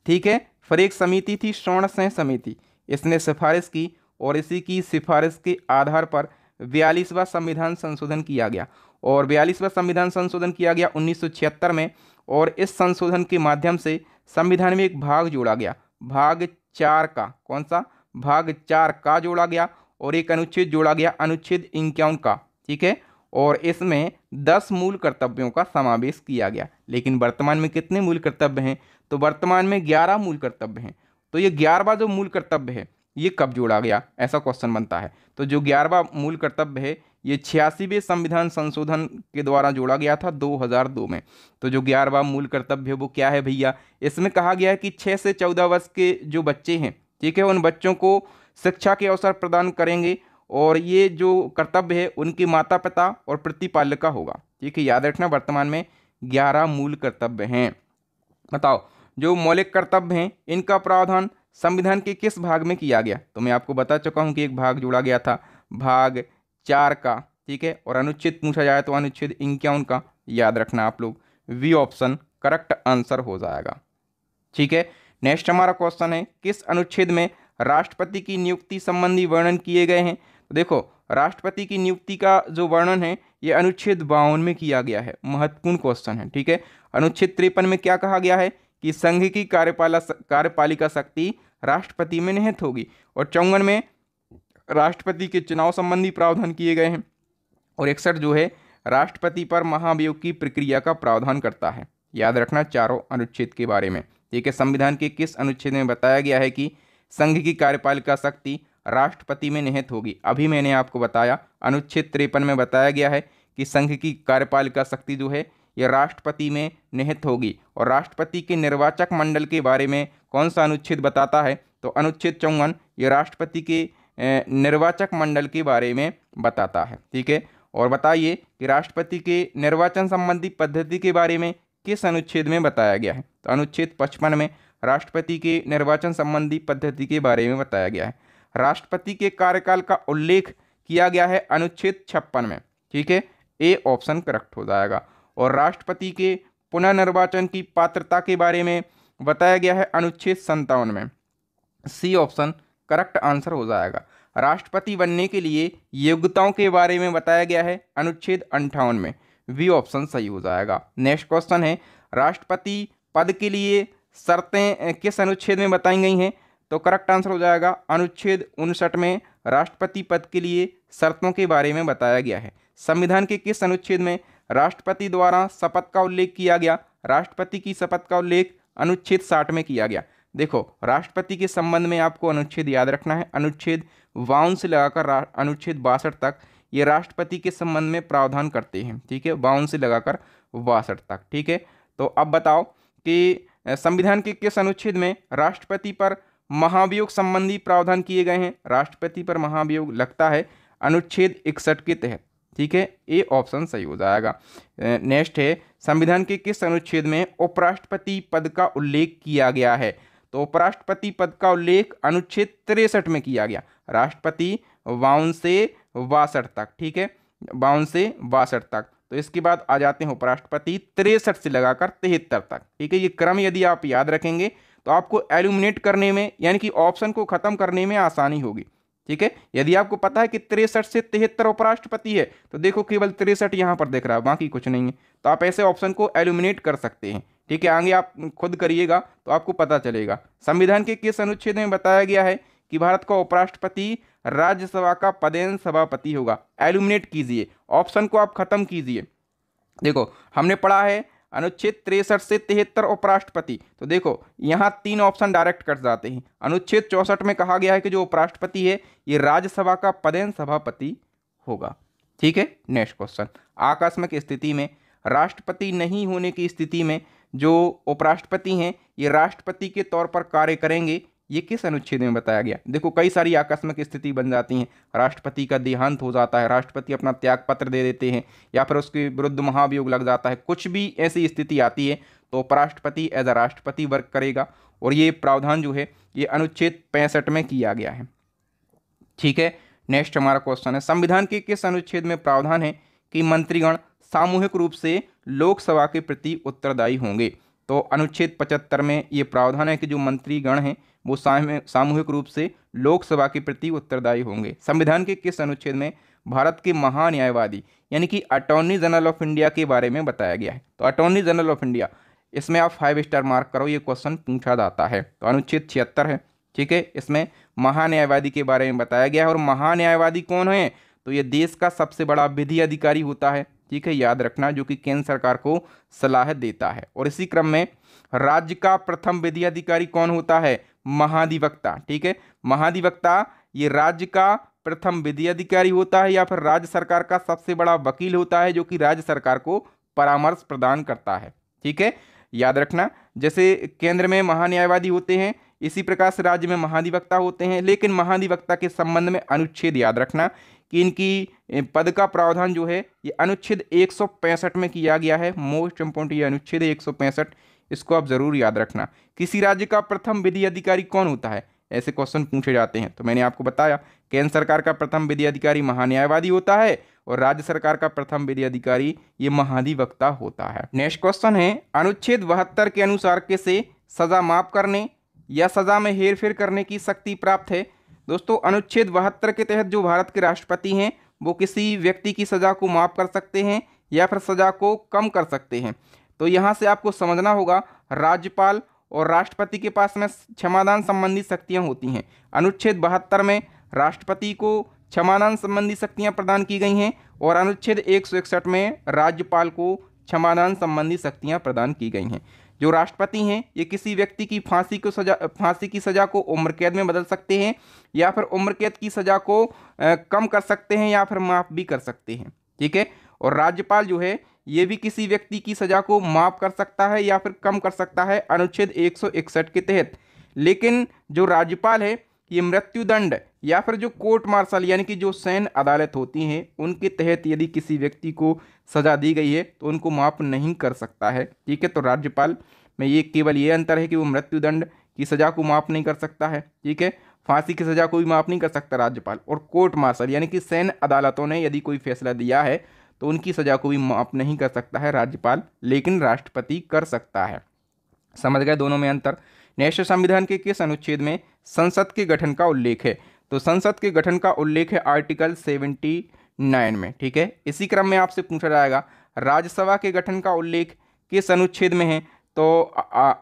ठीक है, फिर एक समिति थी, स्वर्ण सिंह समिति, इसने सिफारिश की और इसी की सिफारिश के आधार पर 42वां संविधान संशोधन किया गया। और 42वां संविधान संशोधन किया गया 1976 में, और इस संशोधन के माध्यम से संविधान में एक भाग जोड़ा गया, भाग 4 का। कौन सा? भाग 4 का जोड़ा गया, और एक अनुच्छेद जोड़ा गया, अनुच्छेद 51 का। ठीक है, और इसमें 10 मूल कर्तव्यों का समावेश किया गया। लेकिन वर्तमान में कितने मूल कर्तव्य हैं? तो वर्तमान में 11 मूल कर्तव्य हैं। तो ये 11वां जो मूल कर्तव्य है ये कब जोड़ा गया, ऐसा क्वेश्चन बनता है। तो जो 11वां मूल कर्तव्य है ये 86वें संविधान संशोधन के द्वारा जोड़ा गया था 2002 में। तो जो 11वां मूल कर्तव्य है वो क्या है भैया? इसमें कहा गया है कि 6 से 14 वर्ष के जो बच्चे हैं, ठीक है, उन बच्चों को शिक्षा के अवसर प्रदान करेंगे, और ये जो कर्तव्य है उनके माता पिता और प्रतिपालक का होगा। ठीक है, याद रखना, वर्तमान में 11 मूल कर्तव्य हैं। बताओ, जो मौलिक कर्तव्य हैं इनका प्रावधान संविधान के किस भाग में किया गया? तो मैं आपको बता चुका हूं कि एक भाग जोड़ा गया था, भाग 4 का। ठीक है, और अनुच्छेद पूछा जाए तो अनुच्छेद 51 का। याद रखना आप लोग, वी ऑप्शन करेक्ट आंसर हो जाएगा। ठीक है, नेक्स्ट हमारा क्वेश्चन है, किस अनुच्छेद में राष्ट्रपति की नियुक्ति संबंधी वर्णन किए गए हैं? तो देखो, राष्ट्रपति की नियुक्ति का जो वर्णन है ये अनुच्छेद 52 में किया गया है। महत्वपूर्ण क्वेश्चन है। ठीक है, अनुच्छेद 53 में क्या कहा गया है कि संघ की कार्यपालिका शक्ति राष्ट्रपति में निहित होगी, और 54 में राष्ट्रपति के चुनाव संबंधी प्रावधान किए गए हैं, और 61 जो है राष्ट्रपति पर महाभियोग की प्रक्रिया का प्रावधान करता है। याद रखना चारों अनुच्छेद के बारे में। ठीक है, संविधान के किस अनुच्छेद में बताया गया है कि संघ की कार्यपालिका शक्ति राष्ट्रपति में निहित होगी? अभी मैंने आपको बताया, अनुच्छेद 53 में बताया गया है कि संघ की कार्यपालिका शक्ति जो है यह राष्ट्रपति में निहित होगी। और राष्ट्रपति के निर्वाचक मंडल के बारे में कौन सा अनुच्छेद बताता है? तो अनुच्छेद 54 ये राष्ट्रपति के निर्वाचक मंडल के बारे में बताता है। ठीक है, और बताइए कि राष्ट्रपति के निर्वाचन संबंधी पद्धति के बारे में किस अनुच्छेद में बताया गया है? तो अनुच्छेद 55 में राष्ट्रपति के निर्वाचन संबंधी पद्धति के बारे में बताया गया है। राष्ट्रपति के कार्यकाल का उल्लेख किया गया है अनुच्छेद 56 में। ठीक है, ए ऑप्शन करेक्ट हो जाएगा। और राष्ट्रपति के पुनर्निर्वाचन की पात्रता के बारे में बताया गया है अनुच्छेद 57 में। सी ऑप्शन करेक्ट आंसर हो जाएगा। राष्ट्रपति बनने के लिए योग्यताओं के बारे में बताया गया है अनुच्छेद 58 में। बी ऑप्शन सही हो जाएगा। नेक्स्ट क्वेश्चन है, राष्ट्रपति पद के लिए शर्तें किस अनुच्छेद में बताई गई हैं? तो करेक्ट आंसर हो जाएगा अनुच्छेद 59 में राष्ट्रपति पद के लिए शर्तों के बारे में बताया गया है। संविधान के किस अनुच्छेद में राष्ट्रपति द्वारा शपथ का उल्लेख किया गया? राष्ट्रपति की शपथ का उल्लेख अनुच्छेद 60 में किया गया। देखो, राष्ट्रपति के संबंध में आपको अनुच्छेद याद रखना है। अनुच्छेद 52 से लगाकर अनुच्छेद 62 तक ये राष्ट्रपति के संबंध में प्रावधान करते हैं। ठीक है, 52 से लगाकर 62 तक। ठीक है, तो अब बताओ कि संविधान के किस अनुच्छेद में राष्ट्रपति पर महाभियोग संबंधी प्रावधान किए गए हैं? राष्ट्रपति पर महाभियोग लगता है अनुच्छेद 61 के तहत। ठीक है, ए ऑप्शन सही हो जाएगा। नेक्स्ट है, संविधान के किस अनुच्छेद में उपराष्ट्रपति पद का उल्लेख किया गया है? तो उपराष्ट्रपति पद का उल्लेख अनुच्छेद 63 में किया गया। राष्ट्रपति 52 से 62 तक। ठीक है, 52 से 62 तक। तो इसके बाद आ जाते हैं उपराष्ट्रपति 63 से लगाकर 73 तक। ठीक है, ये क्रम यदि आप याद रखेंगे तो आपको एलिमिनेट करने में यानी कि ऑप्शन को खत्म करने में आसानी होगी। ठीक है, यदि आपको पता है कि 63 से 73 उपराष्ट्रपति है तो देखो केवल 63 यहाँ पर दिख रहा है, बाकी कुछ नहीं है, तो आप ऐसे ऑप्शन को एलिमिनेट कर सकते हैं। ठीक है, आगे आप खुद करिएगा तो आपको पता चलेगा। संविधान के किस अनुच्छेद में बताया गया है कि भारत का उपराष्ट्रपति राज्यसभा का पदेन सभापति होगा? एलिमिनेट कीजिए, ऑप्शन को आप खत्म कीजिए। देखो, हमने पढ़ा है अनुच्छेद 63 से 73 उपराष्ट्रपति, तो देखो यहाँ 3 ऑप्शन डायरेक्ट कट जाते हैं। अनुच्छेद 64 में कहा गया है कि जो उपराष्ट्रपति है ये राज्यसभा का पदेन सभापति होगा। ठीक है, नेक्स्ट क्वेश्चन, आकस्मिक स्थिति में राष्ट्रपति नहीं होने की स्थिति में जो उपराष्ट्रपति हैं ये राष्ट्रपति के तौर पर कार्य करेंगे, ये किस अनुच्छेद में बताया गया? देखो, कई सारी आकस्मिक स्थिति बन जाती हैं। राष्ट्रपति का देहांत हो जाता है, राष्ट्रपति अपना त्याग पत्र दे देते हैं, या फिर उसके विरुद्ध महाभियोग लग जाता है, कुछ भी ऐसी स्थिति आती है तो उपराष्ट्रपति एज अ राष्ट्रपति वर्क करेगा। और ये प्रावधान जो है ये अनुच्छेद 65 में किया गया है। ठीक है, नेक्स्ट हमारा क्वेश्चन है, संविधान के किस अनुच्छेद में प्रावधान है कि मंत्रीगण सामूहिक रूप से लोकसभा के प्रति उत्तरदायी होंगे? तो अनुच्छेद 75 में ये प्रावधान है कि जो मंत्रीगण हैं वो सामूहिक रूप से लोकसभा के प्रति उत्तरदायी होंगे। संविधान के किस अनुच्छेद में भारत के महान्यायवादी यानी कि अटॉर्नी जनरल ऑफ इंडिया के बारे में बताया गया है? तो अटॉर्नी जनरल ऑफ इंडिया, इसमें आप 5 स्टार मार्क करो, ये क्वेश्चन पूछा जाता है। तो अनुच्छेद 76 है। ठीक है, इसमें महान्यायवादी के बारे में बताया गया है। और महान्यायवादी कौन है? तो ये देश का सबसे बड़ा विधि अधिकारी होता है। ठीक है, याद रखना, जो कि केंद्र सरकार को सलाह देता है। और इसी क्रम में राज्य का प्रथम विधि अधिकारी कौन होता है? महाधिवक्ता। ठीक है, महाधिवक्ता ये राज्य का प्रथम विधि अधिकारी होता है या फिर राज्य सरकार का सबसे बड़ा वकील होता है जो कि राज्य सरकार को परामर्श प्रदान करता है। ठीक है, याद रखना, जैसे केंद्र में महान्यायवादी होते हैं इसी प्रकार से राज्य में महाधिवक्ता होते हैं। लेकिन महाधिवक्ता के संबंध में अनुच्छेद याद रखना कि इनकी पद का प्रावधान जो है ये अनुच्छेद 165 में किया गया है। मोस्ट इंपोर्टेंट ये अनुच्छेद 165, इसको आप जरूर याद रखना। किसी राज्य का प्रथम विधि अधिकारी कौन होता है? ऐसे क्वेश्चन पूछे जाते हैं। तो मैंने आपको बताया, केंद्र सरकार का प्रथम विधि अधिकारी महान्यायवादी होता है और राज्य सरकार का प्रथम विधि अधिकारी ये महाधिवक्ता होता है। नेक्स्ट क्वेश्चन है, अनुच्छेद 72 के अनुसार किसे सजा माफ करने या सजा में हेरफेर करने की शक्ति प्राप्त है? दोस्तों, अनुच्छेद 72 के तहत जो भारत के राष्ट्रपति हैं वो किसी व्यक्ति की सजा को माफ कर सकते हैं या फिर सजा को कम कर सकते हैं। तो यहाँ से आपको समझना होगा, राज्यपाल और राष्ट्रपति के पास में क्षमादान संबंधी शक्तियाँ होती हैं। अनुच्छेद 72 में राष्ट्रपति को क्षमादान संबंधी शक्तियाँ प्रदान की गई हैं और अनुच्छेद 161 में राज्यपाल को क्षमादान संबंधी शक्तियाँ प्रदान की गई हैं। जो राष्ट्रपति हैं ये किसी व्यक्ति की फांसी की सज़ा को उम्र कैद में बदल सकते हैं या फिर उम्र कैद की सज़ा को कम कर सकते हैं या फिर माफ़ भी कर सकते हैं। ठीक है, और राज्यपाल जो है ये भी किसी व्यक्ति की सज़ा को माफ़ कर सकता है या फिर कम कर सकता है अनुच्छेद 161 के तहत। लेकिन जो राज्यपाल है ये मृत्युदंड या फिर जो कोर्ट मार्शल यानी कि जो सैन्य अदालत होती हैं उनके तहत यदि किसी व्यक्ति को सज़ा दी गई है तो उनको माफ़ नहीं कर सकता है। ठीक है, तो राज्यपाल में ये केवल ये अंतर है कि वो मृत्युदंड की सज़ा को माफ़ नहीं कर सकता है। ठीक है, फांसी की सजा को भी माफ़ नहीं कर सकता राज्यपाल। और कोर्ट मार्शल यानी कि सैन्य अदालतों ने यदि कोई फैसला दिया है तो उनकी सजा को भी माफ़ नहीं कर सकता है राज्यपाल, लेकिन राष्ट्रपति कर सकता है। समझ गए दोनों में अंतर। नेक्स्ट, संविधान के किस अनुच्छेद में संसद के गठन का उल्लेख है? तो संसद के गठन का उल्लेख है आर्टिकल 79 में। ठीक है, इसी क्रम में आपसे पूछा जाएगा राज्यसभा के गठन का उल्लेख किस अनुच्छेद में है? तो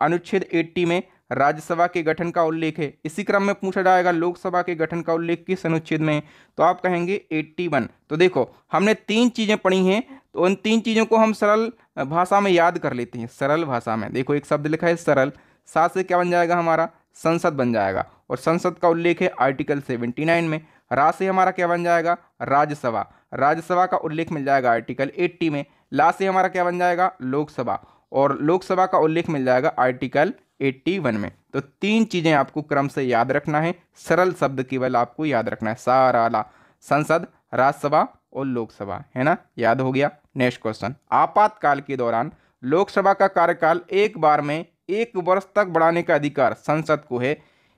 अनुच्छेद 80 में राज्यसभा के गठन का उल्लेख है। इसी क्रम में पूछा जाएगा लोकसभा के गठन का उल्लेख किस अनुच्छेद में है? तो आप कहेंगे 81। तो देखो हमने 3 चीज़ें पढ़ी हैं, तो उन 3 चीज़ों को हम सरल भाषा में याद कर लेते हैं। सरल भाषा में देखो एक शब्द लिखा है सरल, साथ से क्या बन जाएगा हमारा संसद बन जाएगा, और संसद का उल्लेख है आर्टिकल 79 में। राज से हमारा क्या बन जाएगा राज्यसभा, राज्यसभा का उल्लेख मिल जाएगा आर्टिकल 80 में। ला से हमारा क्या बन जाएगा लोकसभा, और लोकसभा का उल्लेख मिल जाएगा आर्टिकल 81 में। तो 3 चीज़ें आपको क्रम से याद रखना है, सरल शब्द केवल आपको याद रखना है, साराला, संसद, राज्यसभा और लोकसभा, है ना, याद हो गया। नेक्स्ट क्वेश्चन, आपातकाल के दौरान लोकसभा का कार्यकाल एक बार में 1 वर्ष तक बढ़ाने का अधिकार संसद को है,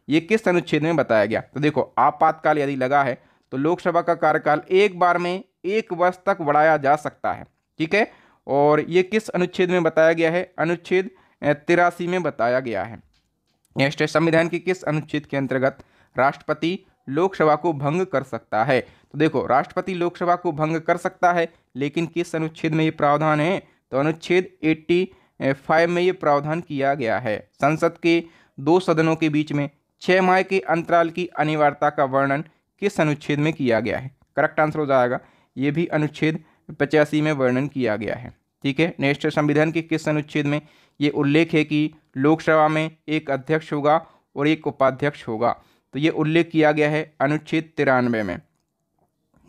ये किस अनुच्छेद में बताया गया? तो देखो आपातकाल यदि लगा है तो लोकसभा का कार्यकाल एक बार में 1 वर्ष तक बढ़ाया जा सकता है। ठीक है, और ये किस अनुच्छेद में बताया गया है? अनुच्छेद 83 में बताया गया है। नेक्स्ट है, संविधान के किस अनुच्छेद के अंतर्गत राष्ट्रपति लोकसभा को भंग कर सकता है? तो देखो राष्ट्रपति लोकसभा को भंग कर सकता है, लेकिन किस अनुच्छेद में ये प्रावधान है? तो अनुच्छेद 85 में ये प्रावधान किया गया है। संसद के 2 सदनों के बीच में 6 माह के अंतराल की अनिवार्यता का वर्णन किस अनुच्छेद में किया गया है? करेक्ट आंसर हो जाएगा, ये भी अनुच्छेद 85 में वर्णन किया गया है। ठीक है, नेक्स्ट, संविधान के किस अनुच्छेद में ये उल्लेख है कि लोकसभा में एक अध्यक्ष होगा और एक उपाध्यक्ष होगा? तो ये उल्लेख किया गया है अनुच्छेद 93 में।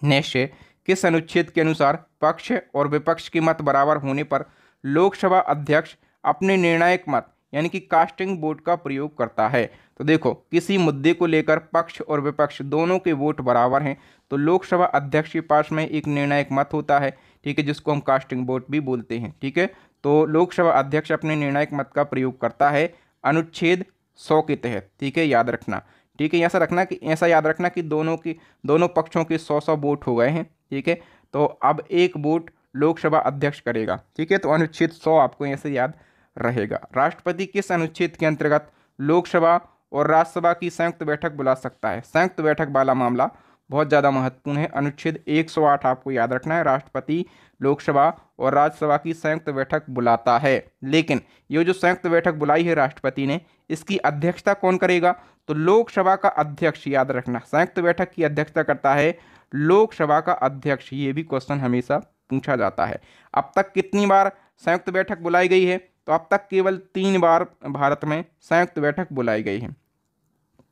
नेक्स्ट है, किस अनुच्छेद के अनुसार पक्ष और विपक्ष के मत बराबर होने पर लोकसभा अध्यक्ष अपने निर्णायक मत यानी कि कास्टिंग वोट का प्रयोग करता है? तो देखो किसी मुद्दे को लेकर पक्ष और विपक्ष दोनों के वोट बराबर हैं तो लोकसभा अध्यक्ष के पास में एक निर्णायक मत होता है, ठीक है, जिसको हम कास्टिंग वोट भी बोलते हैं। ठीक है, तो लोकसभा अध्यक्ष अपने निर्णायक मत का प्रयोग करता है अनुच्छेद 100 के तहत। ठीक है, याद रखना। ठीक है, ऐसा याद रखना कि दोनों पक्षों के 100 वोट हो गए हैं। ठीक है, तो अब एक वोट लोकसभा अध्यक्ष करेगा। ठीक है, तो अनुच्छेद 100 आपको ऐसे याद रहेगा। राष्ट्रपति किस अनुच्छेद के अंतर्गत लोकसभा और राज्यसभा की संयुक्त बैठक बुला सकता है? संयुक्त बैठक वाला मामला बहुत ज़्यादा महत्वपूर्ण है। अनुच्छेद 108 आपको याद रखना है। राष्ट्रपति लोकसभा और राज्यसभा की संयुक्त बैठक बुलाता है, लेकिन ये जो संयुक्त बैठक बुलाई है राष्ट्रपति ने, इसकी अध्यक्षता कौन करेगा? तो लोकसभा का अध्यक्ष, याद रखना, संयुक्त बैठक की अध्यक्षता करता है लोकसभा का अध्यक्ष। ये भी क्वेश्चन हमेशा पूछा जाता है। अब तक कितनी बार संयुक्त बैठक बुलाई गई है? तो अब तक केवल 3 बार भारत में संयुक्त बैठक बुलाई गई है।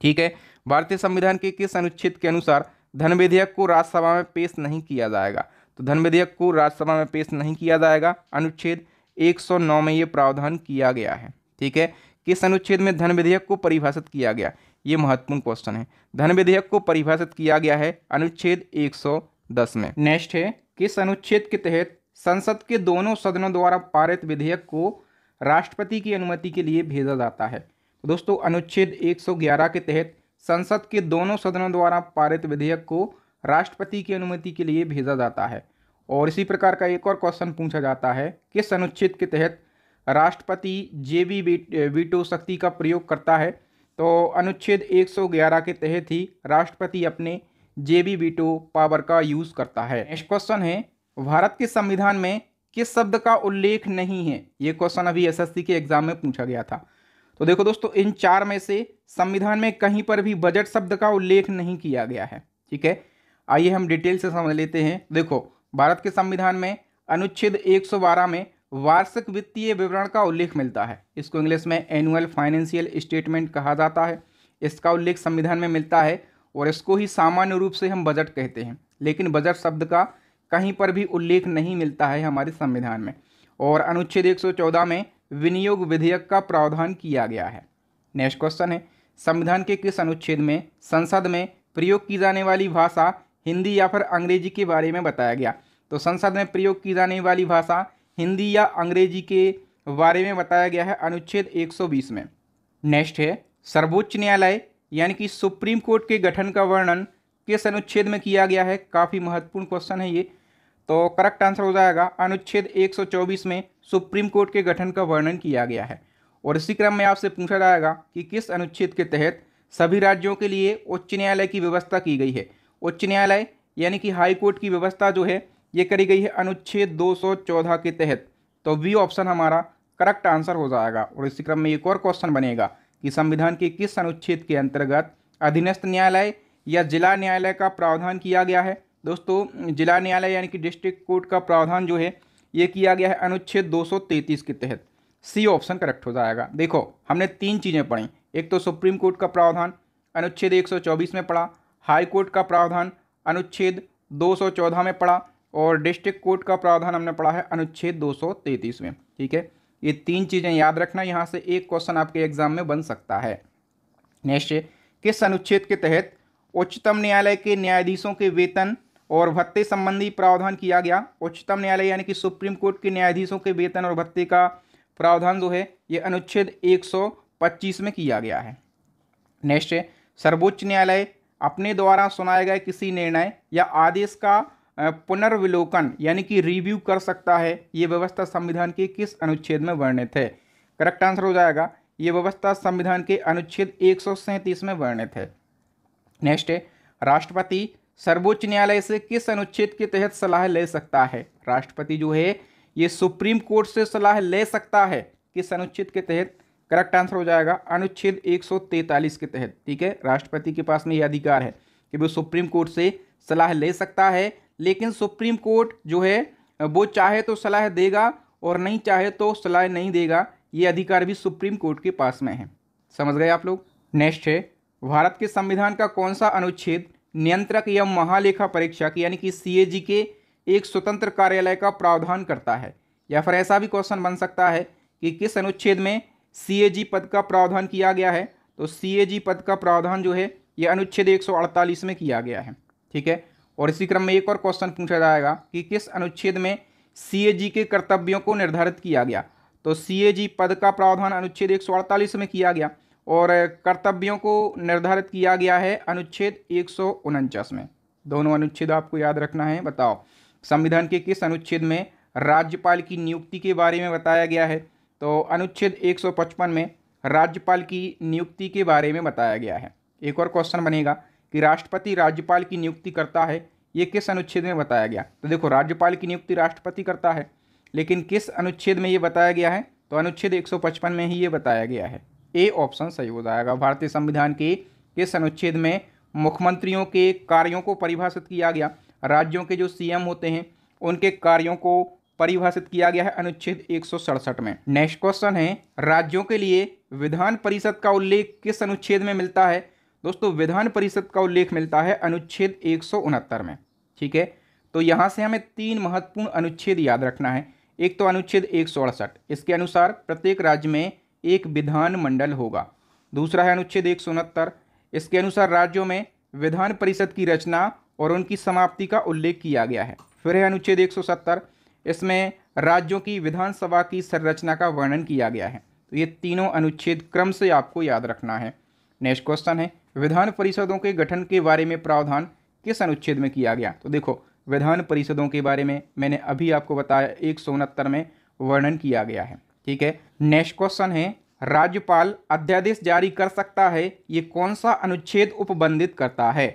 ठीक है, भारतीय संविधान के किस अनुच्छेद के अनुसार धन विधेयक को राज्यसभा में पेश नहीं किया जाएगा? तो धन विधेयक को राज्यसभा में पेश नहीं किया जाएगा, अनुच्छेद 109 में ये प्रावधान किया गया है। ठीक है, किस अनुच्छेद में धन विधेयक को परिभाषित किया गया? ये महत्वपूर्ण क्वेश्चन है। धन विधेयक को परिभाषित किया गया है अनुच्छेद 110 में। नेक्स्ट है, किस अनुच्छेद के तहत संसद के दोनों सदनों द्वारा पारित विधेयक को राष्ट्रपति की अनुमति के लिए भेजा जाता है? तो दोस्तों अनुच्छेद 111 के तहत संसद के दोनों सदनों द्वारा पारित विधेयक को राष्ट्रपति की अनुमति के लिए भेजा जाता है। और इसी प्रकार का एक और क्वेश्चन पूछा जाता है, किस अनुच्छेद के तहत राष्ट्रपति जेबी वीटो शक्ति का प्रयोग करता है? तो अनुच्छेद 111 के तहत ही राष्ट्रपति अपने जेबी वीटो पावर का यूज करता है। नेक्स्ट क्वेश्चन है, भारत के संविधान में किस शब्द का उल्लेख नहीं है? ये क्वेश्चन अभी एसएससी के एग्जाम में पूछा गया था। तो देखो दोस्तों, इन 4 में से संविधान में कहीं पर भी बजट शब्द का उल्लेख नहीं किया गया है। ठीक है, आइए हम डिटेल से समझ लेते हैं। देखो, भारत के संविधान में अनुच्छेद 112 में वार्षिक वित्तीय विवरण का उल्लेख मिलता है। इसको इंग्लिश में एनुअल फाइनेंशियल स्टेटमेंट कहा जाता है। इसका उल्लेख संविधान में मिलता है और इसको ही सामान्य रूप से हम बजट कहते हैं, लेकिन बजट शब्द का कहीं पर भी उल्लेख नहीं मिलता है हमारे संविधान में। और अनुच्छेद 114 में विनियोग विधेयक का प्रावधान किया गया है। नेक्स्ट क्वेश्चन है, संविधान के किस अनुच्छेद में संसद में प्रयोग की जाने वाली भाषा हिंदी या फिर अंग्रेजी के बारे में बताया गया? तो संसद में प्रयोग की जाने वाली भाषा हिंदी या अंग्रेजी के बारे में बताया गया है अनुच्छेद 120 में। नेक्स्ट है, सर्वोच्च न्यायालय यानी कि सुप्रीम कोर्ट के गठन का वर्णन किस अनुच्छेद में किया गया है? काफ़ी महत्वपूर्ण क्वेश्चन है ये। तो करेक्ट आंसर हो जाएगा अनुच्छेद 124 में सुप्रीम कोर्ट के गठन का वर्णन किया गया है। और इसी क्रम में आपसे पूछा जाएगा कि किस अनुच्छेद के तहत सभी राज्यों के लिए उच्च न्यायालय की व्यवस्था की गई है? उच्च न्यायालय यानी कि हाई कोर्ट की व्यवस्था जो है ये करी गई है अनुच्छेद 214 के तहत। तो बी ऑप्शन हमारा करेक्ट आंसर हो जाएगा। और इसी क्रम में एक और क्वेश्चन बनेगा कि संविधान के किस अनुच्छेद के अंतर्गत अधीनस्थ न्यायालय या जिला न्यायालय का प्रावधान किया गया है? दोस्तों जिला न्यायालय यानी कि डिस्ट्रिक्ट कोर्ट का प्रावधान जो है ये किया गया है अनुच्छेद 233 के तहत। सी ऑप्शन करेक्ट हो जाएगा। देखो हमने तीन चीज़ें पढ़ी, एक तो सुप्रीम कोर्ट का प्रावधान अनुच्छेद 124 में पढ़ा, हाई कोर्ट का प्रावधान अनुच्छेद 214 में पढ़ा, और डिस्ट्रिक्ट कोर्ट का प्रावधान हमने पढ़ा है अनुच्छेद 233 में। ठीक है, ये तीन चीज़ें याद रखना, यहाँ से एक क्वेश्चन आपके एग्जाम में बन सकता है। नेक्स्ट, किस अनुच्छेद के तहत उच्चतम न्यायालय के न्यायाधीशों के वेतन और भत्ते संबंधी प्रावधान किया गया? उच्चतम न्यायालय यानी कि सुप्रीम कोर्ट के न्यायाधीशों के वेतन और भत्ते का प्रावधान जो है ये अनुच्छेद 125 में किया गया है। नेक्स्ट है, सर्वोच्च न्यायालय अपने द्वारा सुनाए गए किसी निर्णय या आदेश का पुनर्विलोकन यानी कि रिव्यू कर सकता है, ये व्यवस्था संविधान के किस अनुच्छेद में वर्णित है? करेक्ट आंसर हो जाएगा ये व्यवस्था संविधान के अनुच्छेद 137 में वर्णित है। नेक्स्ट है, राष्ट्रपति सर्वोच्च न्यायालय से किस अनुच्छेद के तहत सलाह ले सकता है? राष्ट्रपति जो है ये सुप्रीम कोर्ट से सलाह ले सकता है, किस अनुच्छेद के तहत? करेक्ट आंसर हो जाएगा अनुच्छेद 143 के तहत। ठीक है, राष्ट्रपति के पास में ये अधिकार है कि वो सुप्रीम कोर्ट से सलाह ले सकता है, लेकिन सुप्रीम कोर्ट जो है वो चाहे तो सलाह देगा और नहीं चाहे तो सलाह नहीं देगा, ये अधिकार भी सुप्रीम कोर्ट के पास में है। समझ गए आप लोग? नेक्स्ट है, भारत के संविधान का कौन सा अनुच्छेद नियंत्रक एवं महालेखा परीक्षक यानी कि सीएजी के एक स्वतंत्र कार्यालय का प्रावधान करता है? या फिर ऐसा भी क्वेश्चन बन सकता है कि किस अनुच्छेद में सीएजी पद का प्रावधान किया गया है? तो सीएजी पद का प्रावधान जो है यह अनुच्छेद 148 में किया गया है। ठीक है, और इसी क्रम में एक और क्वेश्चन पूछा जाएगा कि किस अनुच्छेद में सीएजी के कर्तव्यों को निर्धारित किया गया? तो सीएजी पद का प्रावधान अनुच्छेद 148 में किया गया और कर्तव्यों को निर्धारित किया गया है अनुच्छेद 149 में। दोनों अनुच्छेद आपको याद रखना है। बताओ संविधान के किस अनुच्छेद में राज्यपाल की नियुक्ति के बारे में बताया गया है? तो अनुच्छेद 155 में राज्यपाल की नियुक्ति के बारे में बताया गया है। एक और क्वेश्चन बनेगा कि राष्ट्रपति राज्यपाल की नियुक्ति करता है, ये किस अनुच्छेद में बताया गया? तो देखो राज्यपाल की नियुक्ति राष्ट्रपति करता है, लेकिन किस अनुच्छेद में ये बताया गया है? तो अनुच्छेद 155 में ही ये बताया गया है। ए ऑप्शन सही हो जाएगा। भारतीय संविधान के किस अनुच्छेद में मुख्यमंत्रियों के कार्यों को परिभाषित किया गया? राज्यों के जो सीएम होते हैं उनके कार्यों को परिभाषित किया गया है अनुच्छेद 167 में। नेक्स्ट क्वेश्चन है, राज्यों के लिए विधान परिषद का उल्लेख किस अनुच्छेद में मिलता है? दोस्तों विधान परिषद का उल्लेख मिलता है अनुच्छेद 169 में। ठीक है, तो यहाँ से हमें तीन महत्वपूर्ण अनुच्छेद याद रखना है। एक तो अनुच्छेद 168, इसके अनुसार प्रत्येक राज्य में एक विधान मंडल होगा। दूसरा है अनुच्छेद 169, इसके अनुसार राज्यों में विधान परिषद की रचना और उनकी समाप्ति का उल्लेख किया गया है। फिर है अनुच्छेद 170, इसमें राज्यों की विधानसभा की संरचना का वर्णन किया गया है। तो ये तीनों अनुच्छेद क्रम से आपको याद रखना है। नेक्स्ट क्वेश्चन है, विधान परिषदों के गठन के बारे में प्रावधान किस अनुच्छेद में किया गया? तो देखो विधान परिषदों के बारे में मैंने अभी आपको बताया 169 में वर्णन किया गया है। ठीक है, नेक्स्ट क्वेश्चन है, राज्यपाल अध्यादेश जारी कर सकता है, ये कौन सा अनुच्छेद उपबंधित करता है?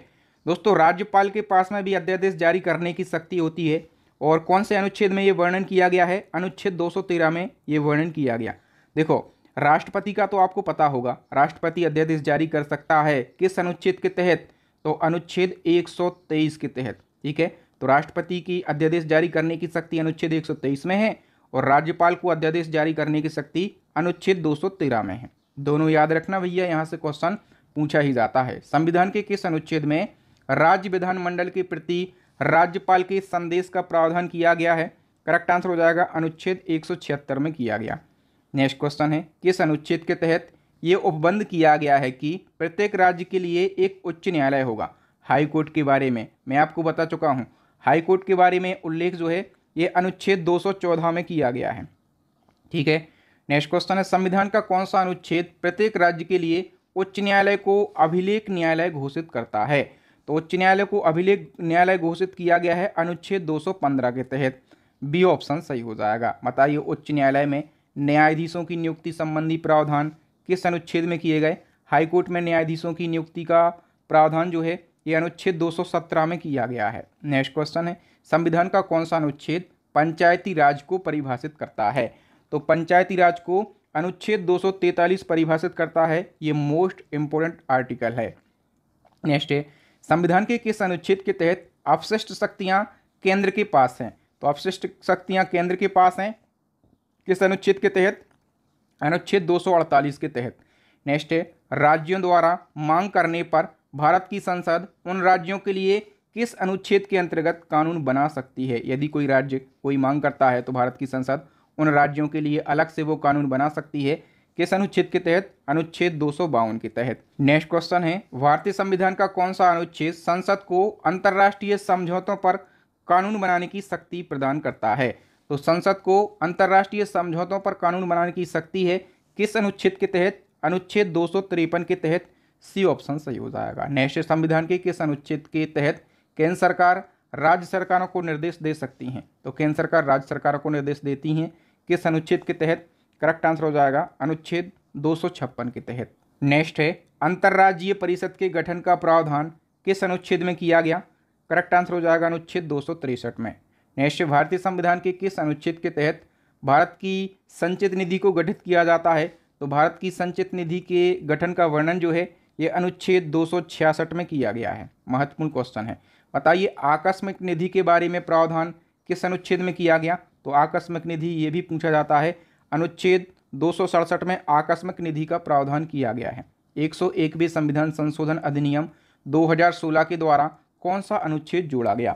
दोस्तों राज्यपाल के पास में भी अध्यादेश जारी करने की शक्ति होती है, और कौन से अनुच्छेद में ये वर्णन किया गया है? अनुच्छेद 213 में ये वर्णन किया गया। देखो राष्ट्रपति का तो आपको पता होगा, राष्ट्रपति अध्यादेश जारी कर सकता है किस अनुच्छेद के तहत? तो अनुच्छेद 123 के तहत। ठीक है, तो राष्ट्रपति की अध्यादेश जारी करने की शक्ति अनुच्छेद 123 में है और राज्यपाल को अध्यादेश जारी करने की शक्ति अनुच्छेद 213 में है। दोनों याद रखना भैया, यहाँ से क्वेश्चन पूछा ही जाता है। संविधान के किस अनुच्छेद में राज्य विधानमंडल के प्रति राज्यपाल के संदेश का प्रावधान किया गया है? करेक्ट आंसर हो जाएगा अनुच्छेद 176 में किया गया। नेक्स्ट क्वेश्चन है, किस अनुच्छेद के तहत ये उपबंध किया गया है कि प्रत्येक राज्य के लिए एक उच्च न्यायालय होगा? हाई कोर्ट के बारे में मैं आपको बता चुका हूँ। हाई कोर्ट के बारे में उल्लेख जो है ये अनुच्छेद 214 में किया गया है। ठीक है, नेक्स्ट क्वेश्चन है, संविधान का कौन सा अनुच्छेद प्रत्येक राज्य के लिए उच्च न्यायालय को अभिलेख न्यायालय घोषित करता है? तो उच्च न्यायालय को अभिलेख न्यायालय घोषित किया गया है अनुच्छेद 215 के तहत। बी ऑप्शन सही हो जाएगा। बताइए उच्च न्यायालय में न्यायाधीशों की नियुक्ति संबंधी प्रावधान किस अनुच्छेद में किए गए? हाईकोर्ट में न्यायाधीशों की नियुक्ति का प्रावधान जो है ये अनुच्छेद 217 में किया गया है। नेक्स्ट क्वेश्चन है, संविधान का कौन सा अनुच्छेद पंचायती राज को परिभाषित करता है? तो पंचायती राज को अनुच्छेद 243 परिभाषित करता है। ये मोस्ट इंपोर्टेंट आर्टिकल है। नेक्स्ट है, संविधान के किस अनुच्छेद के तहत अपशिष्ट शक्तियां केंद्र के पास हैं? तो अपशिष्ट शक्तियां केंद्र के पास हैं किस अनुच्छेद के तहत? अनुच्छेद 248 के तहत। नेक्स्ट है, राज्यों द्वारा मांग करने पर भारत की संसद उन राज्यों के लिए किस अनुच्छेद के अंतर्गत कानून बना सकती है? यदि कोई राज्य कोई मांग करता है तो भारत की संसद उन राज्यों के लिए अलग से वो कानून बना सकती है। किस अनुच्छेद के तहत? अनुच्छेद 252 के तहत। नेक्स्ट क्वेश्चन है, भारतीय संविधान का कौन सा अनुच्छेद संसद को अंतर्राष्ट्रीय समझौतों पर कानून बनाने की शक्ति प्रदान करता है? तो संसद को अंतर्राष्ट्रीय समझौतों पर कानून बनाने की शक्ति है किस अनुच्छेद के तहत? अनुच्छेद 253 के तहत। सी ऑप्शन सही हो जाएगा। नेक्स्ट, संविधान के किस अनुच्छेद के तहत केंद्र सरकार राज्य सरकारों को निर्देश दे सकती हैं? तो केंद्र सरकार राज्य सरकारों को निर्देश देती हैं किस अनुच्छेद के तहत? करेक्ट आंसर हो जाएगा अनुच्छेद 256 के तहत। नेक्स्ट है, अंतर्राज्यीय परिषद के गठन का प्रावधान किस अनुच्छेद में किया गया? करेक्ट आंसर हो जाएगा अनुच्छेद 263 में। नेक्स्ट, भारतीय संविधान के किस अनुच्छेद के तहत भारत की संचित निधि को गठित किया जाता है? तो भारत की संचित निधि के गठन का वर्णन जो है ये अनुच्छेद 266 में किया गया है। महत्वपूर्ण क्वेश्चन है। बताइए आकस्मिक निधि के बारे में प्रावधान किस अनुच्छेद में किया गया? तो आकस्मिक निधि ये भी पूछा जाता है। अनुच्छेद 267 में आकस्मिक निधि का प्रावधान किया गया है। 101वें संविधान संशोधन अधिनियम 2016 के द्वारा कौन सा अनुच्छेद जोड़ा गया?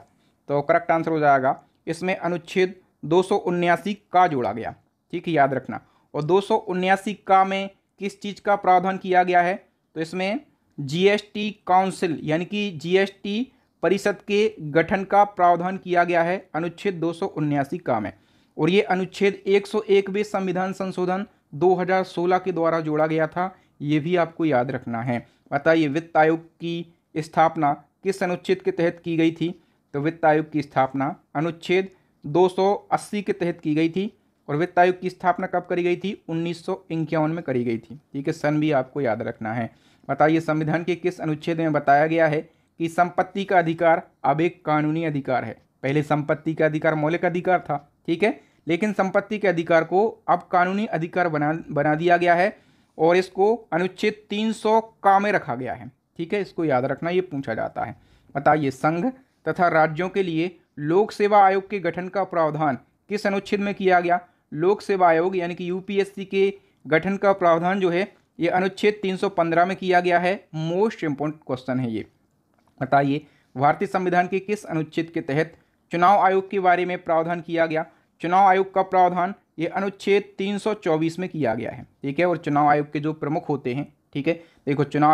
तो करेक्ट आंसर हो जाएगा इसमें अनुच्छेद 279 का जोड़ा गया। ठीक है, याद रखना। और 279 का में किस चीज़ का प्रावधान किया गया है? तो इसमें जीएसटी काउंसिल यानी कि जीएसटी परिषद के गठन का प्रावधान किया गया है अनुच्छेद 279 का में। और ये अनुच्छेद 101वें संविधान संशोधन 2016 के द्वारा जोड़ा गया था। ये भी आपको याद रखना है। बताइए वित्त आयोग की स्थापना किस अनुच्छेद के तहत की गई थी? तो वित्त आयोग की स्थापना अनुच्छेद 280 के तहत की गई थी। और वित्त आयोग की स्थापना कब करी गई थी? 1951 में करी गई थी। ठीक है, सन भी आपको याद रखना है। बताइए संविधान के किस अनुच्छेद में बताया गया है कि संपत्ति का अधिकार अब एक कानूनी अधिकार है? पहले संपत्ति का अधिकार मौलिक अधिकार था, ठीक है, लेकिन संपत्ति के अधिकार को अब कानूनी अधिकार बना दिया गया है और इसको अनुच्छेद 300 का में रखा गया है। ठीक है, इसको याद रखना, ये पूछा जाता है। बताइए संघ तथा राज्यों के लिए लोक सेवा आयोग के गठन का प्रावधान किस अनुच्छेद में किया गया? लोक सेवा आयोग यानी कि यूपीएससी के गठन का प्रावधान जो है ये अनुच्छेद 315 में किया गया है। मोस्ट इंपोर्टेंट क्वेश्चन है ये। बताइए भारतीय संविधान के किस अनुच्छेद के तहत चुनाव आयोग के बारे में प्रावधान किया गया? चुनाव आयोग का प्रावधान ये अनुच्छेद 324 में किया गया है। ठीक है, और चुनाव आयोग के जो प्रमुख होते हैं, ठीक है, देखो चुनाव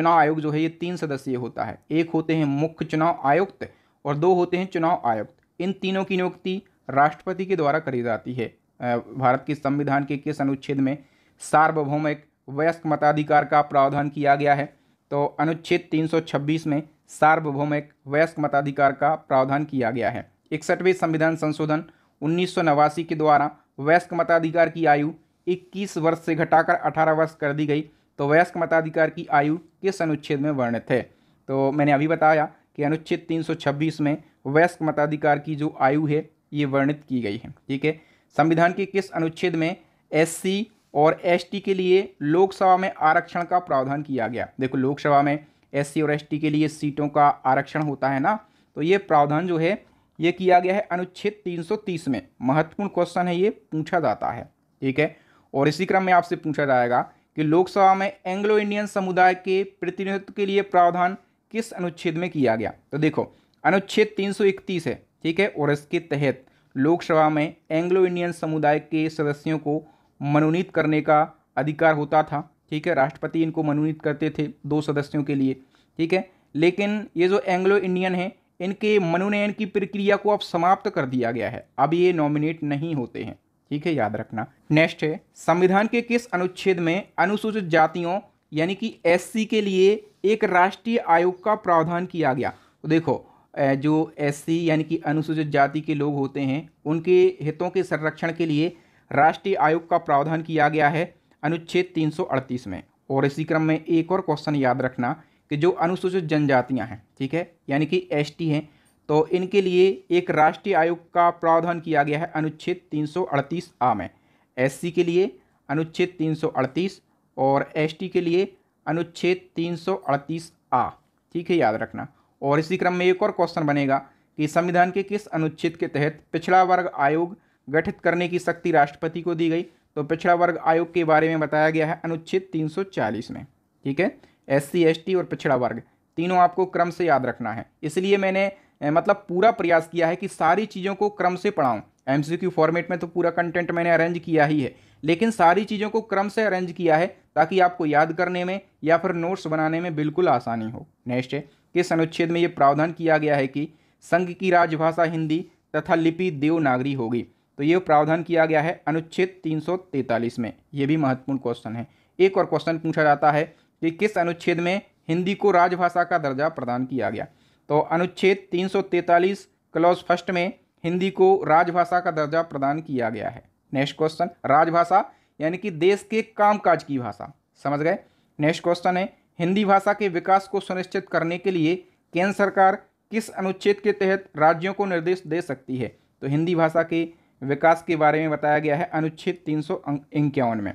आयोग जो है ये 3 सदस्यीय होता है। एक होते हैं मुख्य चुनाव आयुक्त और 2 होते हैं चुनाव आयुक्त। इन तीनों की नियुक्ति राष्ट्रपति के द्वारा करी जाती है। भारत के संविधान के किस अनुच्छेद में सार्वभौमिक वयस्क मताधिकार का प्रावधान किया गया है? तो अनुच्छेद 326 में सार्वभौमिक वयस्क मताधिकार का प्रावधान किया गया है। 61वें संविधान संशोधन 1989 के द्वारा वयस्क मताधिकार की आयु 21 वर्ष से घटाकर 18 वर्ष कर दी गई। तो वयस्क मताधिकार की आयु किस अनुच्छेद में वर्णित है? तो मैंने अभी बताया कि अनुच्छेद 326 में वयस्क मताधिकार की जो आयु है ये वर्णित की गई है। ठीक है, संविधान के किस अनुच्छेद में एससी और एसटी के लिए लोकसभा में आरक्षण का प्रावधान किया गया? देखो लोकसभा में एससी और एसटी के लिए सीटों का आरक्षण होता है ना, तो ये प्रावधान जो है ये किया गया है अनुच्छेद 330 में। महत्वपूर्ण क्वेश्चन है, ये पूछा जाता है। ठीक है, और इसी क्रम में आपसे पूछा जाएगा कि लोकसभा में एंग्लो इंडियन समुदाय के प्रतिनिधित्व के लिए प्रावधान किस अनुच्छेद में किया गया? तो देखो अनुच्छेद 331 है। ठीक है, और इसके तहत लोकसभा में एंग्लो इंडियन समुदाय के सदस्यों को मनोनीत करने का अधिकार होता था। ठीक है, राष्ट्रपति इनको मनोनीत करते थे 2 सदस्यों के लिए। ठीक है, लेकिन ये जो एंग्लो इंडियन है इनके मनोनयन की प्रक्रिया को अब समाप्त कर दिया गया है। अब ये नॉमिनेट नहीं होते हैं। ठीक है, याद रखना। नेक्स्ट है संविधान के किस अनुच्छेद में अनुसूचित जातियों यानी कि एससी के लिए एक राष्ट्रीय आयोग का प्रावधान किया गया। तो देखो जो एससी यानी कि अनुसूचित जाति के लोग होते हैं उनके हितों के संरक्षण के लिए राष्ट्रीय आयोग का प्रावधान किया गया है अनुच्छेद 338 में। और इसी क्रम में एक और क्वेश्चन याद रखना कि जो अनुसूचित जनजातियां हैं, ठीक है, यानी कि एसटी हैं, तो इनके लिए एक राष्ट्रीय आयोग का प्रावधान किया गया है अनुच्छेद 338A में। एससी के लिए अनुच्छेद 338 और एसटी के लिए अनुच्छेद 338A, ठीक है, याद रखना। और इसी क्रम में एक और क्वेश्चन बनेगा कि संविधान के किस अनुच्छेद के तहत पिछड़ा वर्ग आयोग गठित करने की शक्ति राष्ट्रपति को दी गई। तो पिछड़ा वर्ग आयोग के बारे में बताया गया है अनुच्छेद 340 में, ठीक है। एससी एसटी और पिछड़ा वर्ग तीनों आपको क्रम से याद रखना है, इसलिए मैंने मतलब पूरा प्रयास किया है कि सारी चीज़ों को क्रम से पढ़ाऊं। एमसीक्यू फॉर्मेट में तो पूरा कंटेंट मैंने अरेंज किया ही है, लेकिन सारी चीज़ों को क्रम से अरेंज किया है ताकि आपको याद करने में या फिर नोट्स बनाने में बिल्कुल आसानी हो। नेक्स्ट है, किस अनुच्छेद में ये प्रावधान किया गया है कि संघ की राजभाषा हिंदी तथा लिपि देवनागरी होगी। तो ये प्रावधान किया गया है अनुच्छेद 343 में। ये भी महत्वपूर्ण क्वेश्चन है। एक और क्वेश्चन पूछा जाता है कि किस अनुच्छेद में हिंदी को राजभाषा का दर्जा प्रदान किया गया। तो अनुच्छेद 343 क्लॉज फर्स्ट में हिंदी को राजभाषा का दर्जा प्रदान किया गया है। नेक्स्ट क्वेश्चन, राजभाषा यानी कि देश के कामकाज की भाषा, समझ गए। नेक्स्ट क्वेश्चन है, हिंदी भाषा के विकास को सुनिश्चित करने के लिए केंद्र सरकार किस अनुच्छेद के तहत राज्यों को निर्देश दे सकती है। तो हिंदी भाषा के विकास के बारे में बताया गया है अनुच्छेद 351 में।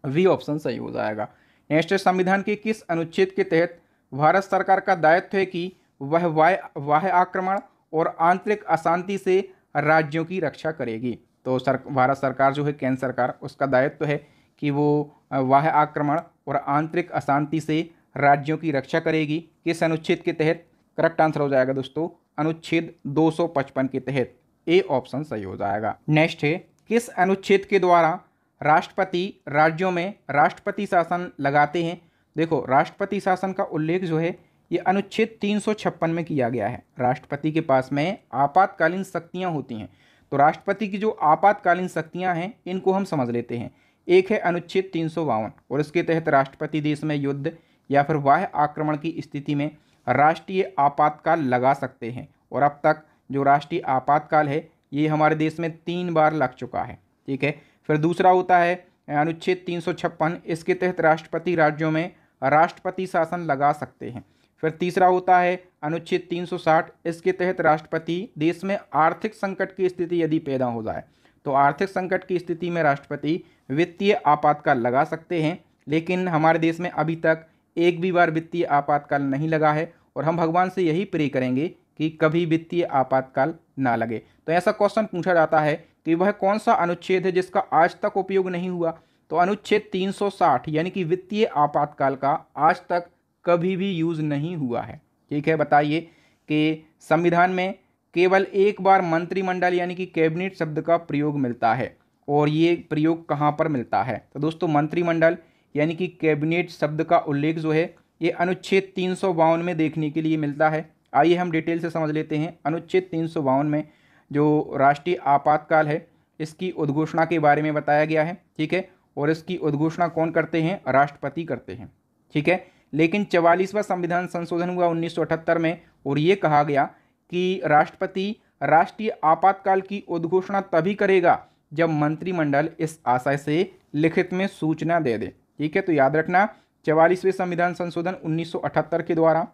वी ऑप्शन सही हो जाएगा। नेक्स्ट, संविधान के किस अनुच्छेद के तहत भारत सरकार का दायित्व है कि वह बाह्य आक्रमण और आंतरिक अशांति से राज्यों की रक्षा करेगी। तो भारत सरकार जो है, केंद्र सरकार, उसका दायित्व है कि वो बाह्य आक्रमण और आंतरिक अशांति से राज्यों की रक्षा करेगी। किस अनुच्छेद के तहत? करेक्ट आंसर हो जाएगा दोस्तों अनुच्छेद 255 के तहत। ए ऑप्शन सही हो जाएगा। नेक्स्ट है, किस अनुच्छेद के द्वारा राष्ट्रपति राज्यों में राष्ट्रपति शासन लगाते हैं। देखो, राष्ट्रपति शासन का उल्लेख जो है ये अनुच्छेद 356 में किया गया है। राष्ट्रपति के पास में आपातकालीन शक्तियां होती हैं। तो राष्ट्रपति की जो आपातकालीन शक्तियां हैं इनको हम समझ लेते हैं। एक है अनुच्छेद 352 और इसके तहत राष्ट्रपति देश में युद्ध या फिर बाह्य आक्रमण की स्थिति में राष्ट्रीय आपातकाल लगा सकते हैं। और अब तक जो राष्ट्रीय आपातकाल है ये हमारे देश में 3 बार लग चुका है, ठीक है। फिर दूसरा होता है अनुच्छेद 356, इसके तहत राष्ट्रपति राज्यों में राष्ट्रपति शासन लगा सकते हैं। फिर तीसरा होता है अनुच्छेद 360, इसके तहत राष्ट्रपति देश में आर्थिक संकट की स्थिति यदि पैदा हो जाए तो आर्थिक संकट की स्थिति में राष्ट्रपति वित्तीय आपातकाल लगा सकते हैं। लेकिन हमारे देश में अभी तक एक भी बार वित्तीय आपातकाल नहीं लगा है और हम भगवान से यही प्रे करेंगे कि कभी वित्तीय आपातकाल ना लगे। तो ऐसा क्वेश्चन पूछा जाता है कि वह कौन सा अनुच्छेद है जिसका आज तक उपयोग नहीं हुआ। तो अनुच्छेद 360 यानी कि वित्तीय आपातकाल का आज तक कभी भी यूज़ नहीं हुआ है, ठीक है। बताइए कि संविधान में केवल एक बार मंत्रिमंडल यानी कि कैबिनेट शब्द का प्रयोग मिलता है और ये प्रयोग कहाँ पर मिलता है। तो दोस्तों मंत्रिमंडल यानी कि कैबिनेट शब्द का उल्लेख जो है ये अनुच्छेद 352 में देखने के लिए मिलता है। आइए हम डिटेल से समझ लेते हैं। अनुच्छेद 352 में जो राष्ट्रीय आपातकाल है इसकी उद्घोषणा के बारे में बताया गया है, ठीक है। और इसकी उद्घोषणा कौन करते हैं? राष्ट्रपति करते हैं, ठीक है। लेकिन 44वां संविधान संशोधन हुआ 1978 में और ये कहा गया कि राष्ट्रपति राष्ट्रीय आपातकाल की उद्घोषणा तभी करेगा जब मंत्रिमंडल इस आशय से लिखित में सूचना दे दे, ठीक है। तो याद रखना 44वें संविधान संशोधन 1978 के द्वारा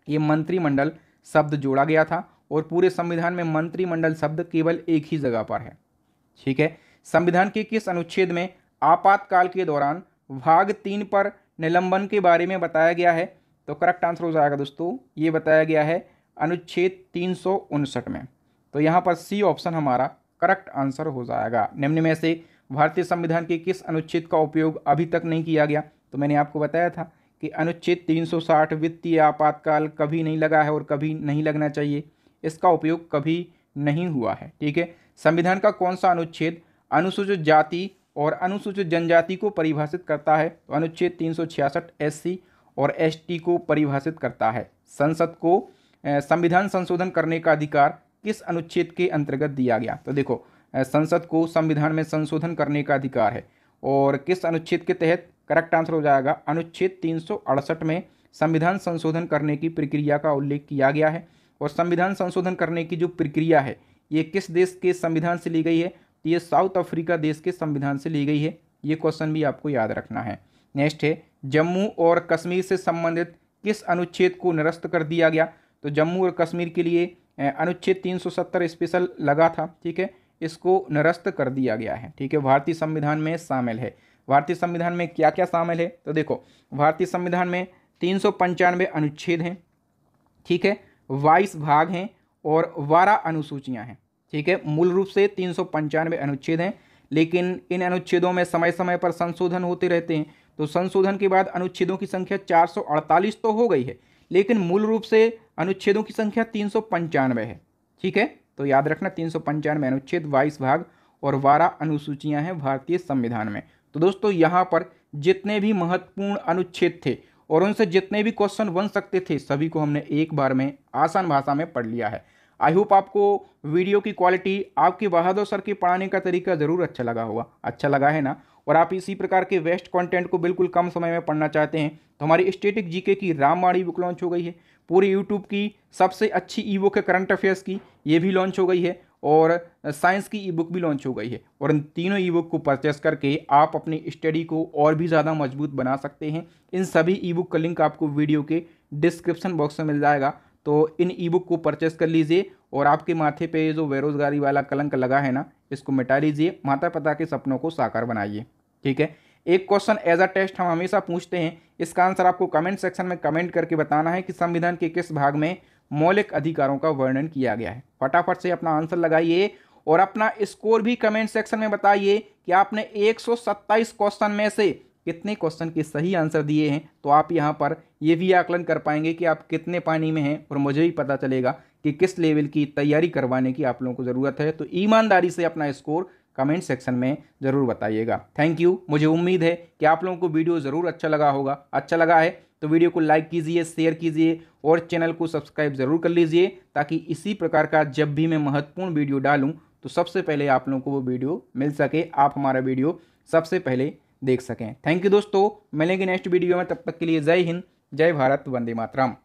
ये मंत्रिमंडल शब्द जोड़ा गया था और पूरे संविधान में मंत्रिमंडल शब्द केवल एक ही जगह पर है, ठीक है। संविधान के किस अनुच्छेद में आपातकाल के दौरान भाग 3 पर निलंबन के बारे में बताया गया है? तो करेक्ट आंसर हो जाएगा दोस्तों ये बताया गया है अनुच्छेद 359 में। तो यहाँ पर सी ऑप्शन हमारा करेक्ट आंसर हो जाएगा। निम्न में से भारतीय संविधान के किस अनुच्छेद का उपयोग अभी तक नहीं किया गया? तो मैंने आपको बताया था कि अनुच्छेद 360 वित्तीय आपातकाल कभी नहीं लगा है और कभी नहीं लगना चाहिए, इसका उपयोग कभी नहीं हुआ है, ठीक है। संविधान का कौन सा अनुच्छेद अनुसूचित जाति और अनुसूचित जनजाति को परिभाषित करता है? तो अनुच्छेद 366 एससी और एसटी को परिभाषित करता है। संसद को संविधान संशोधन करने का अधिकार किस अनुच्छेद के अंतर्गत दिया गया? तो देखो संसद को संविधान में संशोधन करने का अधिकार है और किस अनुच्छेद के तहत? करेक्ट आंसर हो जाएगा अनुच्छेद 368 में संविधान संशोधन करने की प्रक्रिया का उल्लेख किया गया है। और संविधान संशोधन करने की जो प्रक्रिया है ये किस देश के संविधान से ली गई है, तो ये साउथ अफ्रीका देश के संविधान से ली गई है। ये क्वेश्चन भी आपको याद रखना है। नेक्स्ट है जम्मू और कश्मीर से संबंधित किस अनुच्छेद को निरस्त कर दिया गया, तो जम्मू और कश्मीर के लिए अनुच्छेद 370 स्पेशल लगा था, ठीक है, इसको निरस्त कर दिया गया है, ठीक है, भारतीय संविधान में शामिल है। भारतीय संविधान में क्या क्या शामिल है, तो देखो भारतीय संविधान में 395 अनुच्छेद हैं, ठीक है, 22 भाग हैं और 12 अनुसूचियां हैं, ठीक है। मूल रूप से 395 अनुच्छेद हैं, लेकिन इन अनुच्छेदों में समय समय पर संशोधन होते रहते हैं। तो संशोधन के बाद अनुच्छेदों की संख्या 448 तो हो गई है, लेकिन मूल रूप से अनुच्छेदों की संख्या 395 है, ठीक है। तो याद रखना 395 अनुच्छेद, 22 भाग और 12 अनुसूचियां हैं भारतीय संविधान में। तो दोस्तों यहाँ पर जितने भी महत्वपूर्ण अनुच्छेद थे और उनसे जितने भी क्वेश्चन बन सकते थे सभी को हमने एक बार में आसान भाषा में पढ़ लिया है। आई होप आपको वीडियो की क्वालिटी, आपके बहादुर सर के पढ़ाने का तरीका ज़रूर अच्छा लगा होगा। अच्छा लगा है ना? और आप इसी प्रकार के वेस्ट कंटेंट को बिल्कुल कम समय में पढ़ना चाहते हैं तो हमारी स्टैटिक जीके की रामबाड़ी बुक लॉन्च हो गई है। पूरे यूट्यूब की सबसे अच्छी ई बुक है करंट अफेयर्स की, ये भी लॉन्च हो गई है, और साइंस की ई बुक भी लॉन्च हो गई है। और इन तीनों ई बुक को परचेस करके आप अपनी स्टडी को और भी ज़्यादा मजबूत बना सकते हैं। इन सभी ई बुक का लिंक आपको वीडियो के डिस्क्रिप्शन बॉक्स में मिल जाएगा, तो इन ई बुक को परचेस कर लीजिए और आपके माथे पे जो बेरोजगारी वाला कलंक लगा है ना, इसको मिटा लीजिए, माता पिता के सपनों को साकार बनाइए, ठीक है। एक क्वेश्चन एज अ टेस्ट हम हमेशा पूछते हैं, इसका आंसर आपको कमेंट सेक्शन में कमेंट करके बताना है कि संविधान के किस भाग में मौलिक अधिकारों का वर्णन किया गया है। फटाफट से अपना आंसर लगाइए और अपना स्कोर भी कमेंट सेक्शन में बताइए कि आपने 127 क्वेश्चन में से कितने क्वेश्चन के सही आंसर दिए हैं। तो आप यहाँ पर ये भी आकलन कर पाएंगे कि आप कितने पानी में हैं और मुझे भी पता चलेगा कि किस लेवल की तैयारी करवाने की आप लोगों को ज़रूरत है। तो ईमानदारी से अपना स्कोर कमेंट सेक्शन में ज़रूर बताइएगा। Thank you. मुझे उम्मीद है कि आप लोगों को वीडियो ज़रूर अच्छा लगा होगा। अच्छा लगा है तो वीडियो को लाइक कीजिए, शेयर कीजिए और चैनल को सब्सक्राइब ज़रूर कर लीजिए, ताकि इसी प्रकार का जब भी मैं महत्वपूर्ण वीडियो डालूं तो सबसे पहले आप लोगों को वो वीडियो मिल सके, आप हमारा वीडियो सबसे पहले देख सकें। थैंक यू दोस्तों, मिलेंगे नेक्स्ट वीडियो में, तब तक के लिए जय हिंद, जय भारत, वंदे मातरम।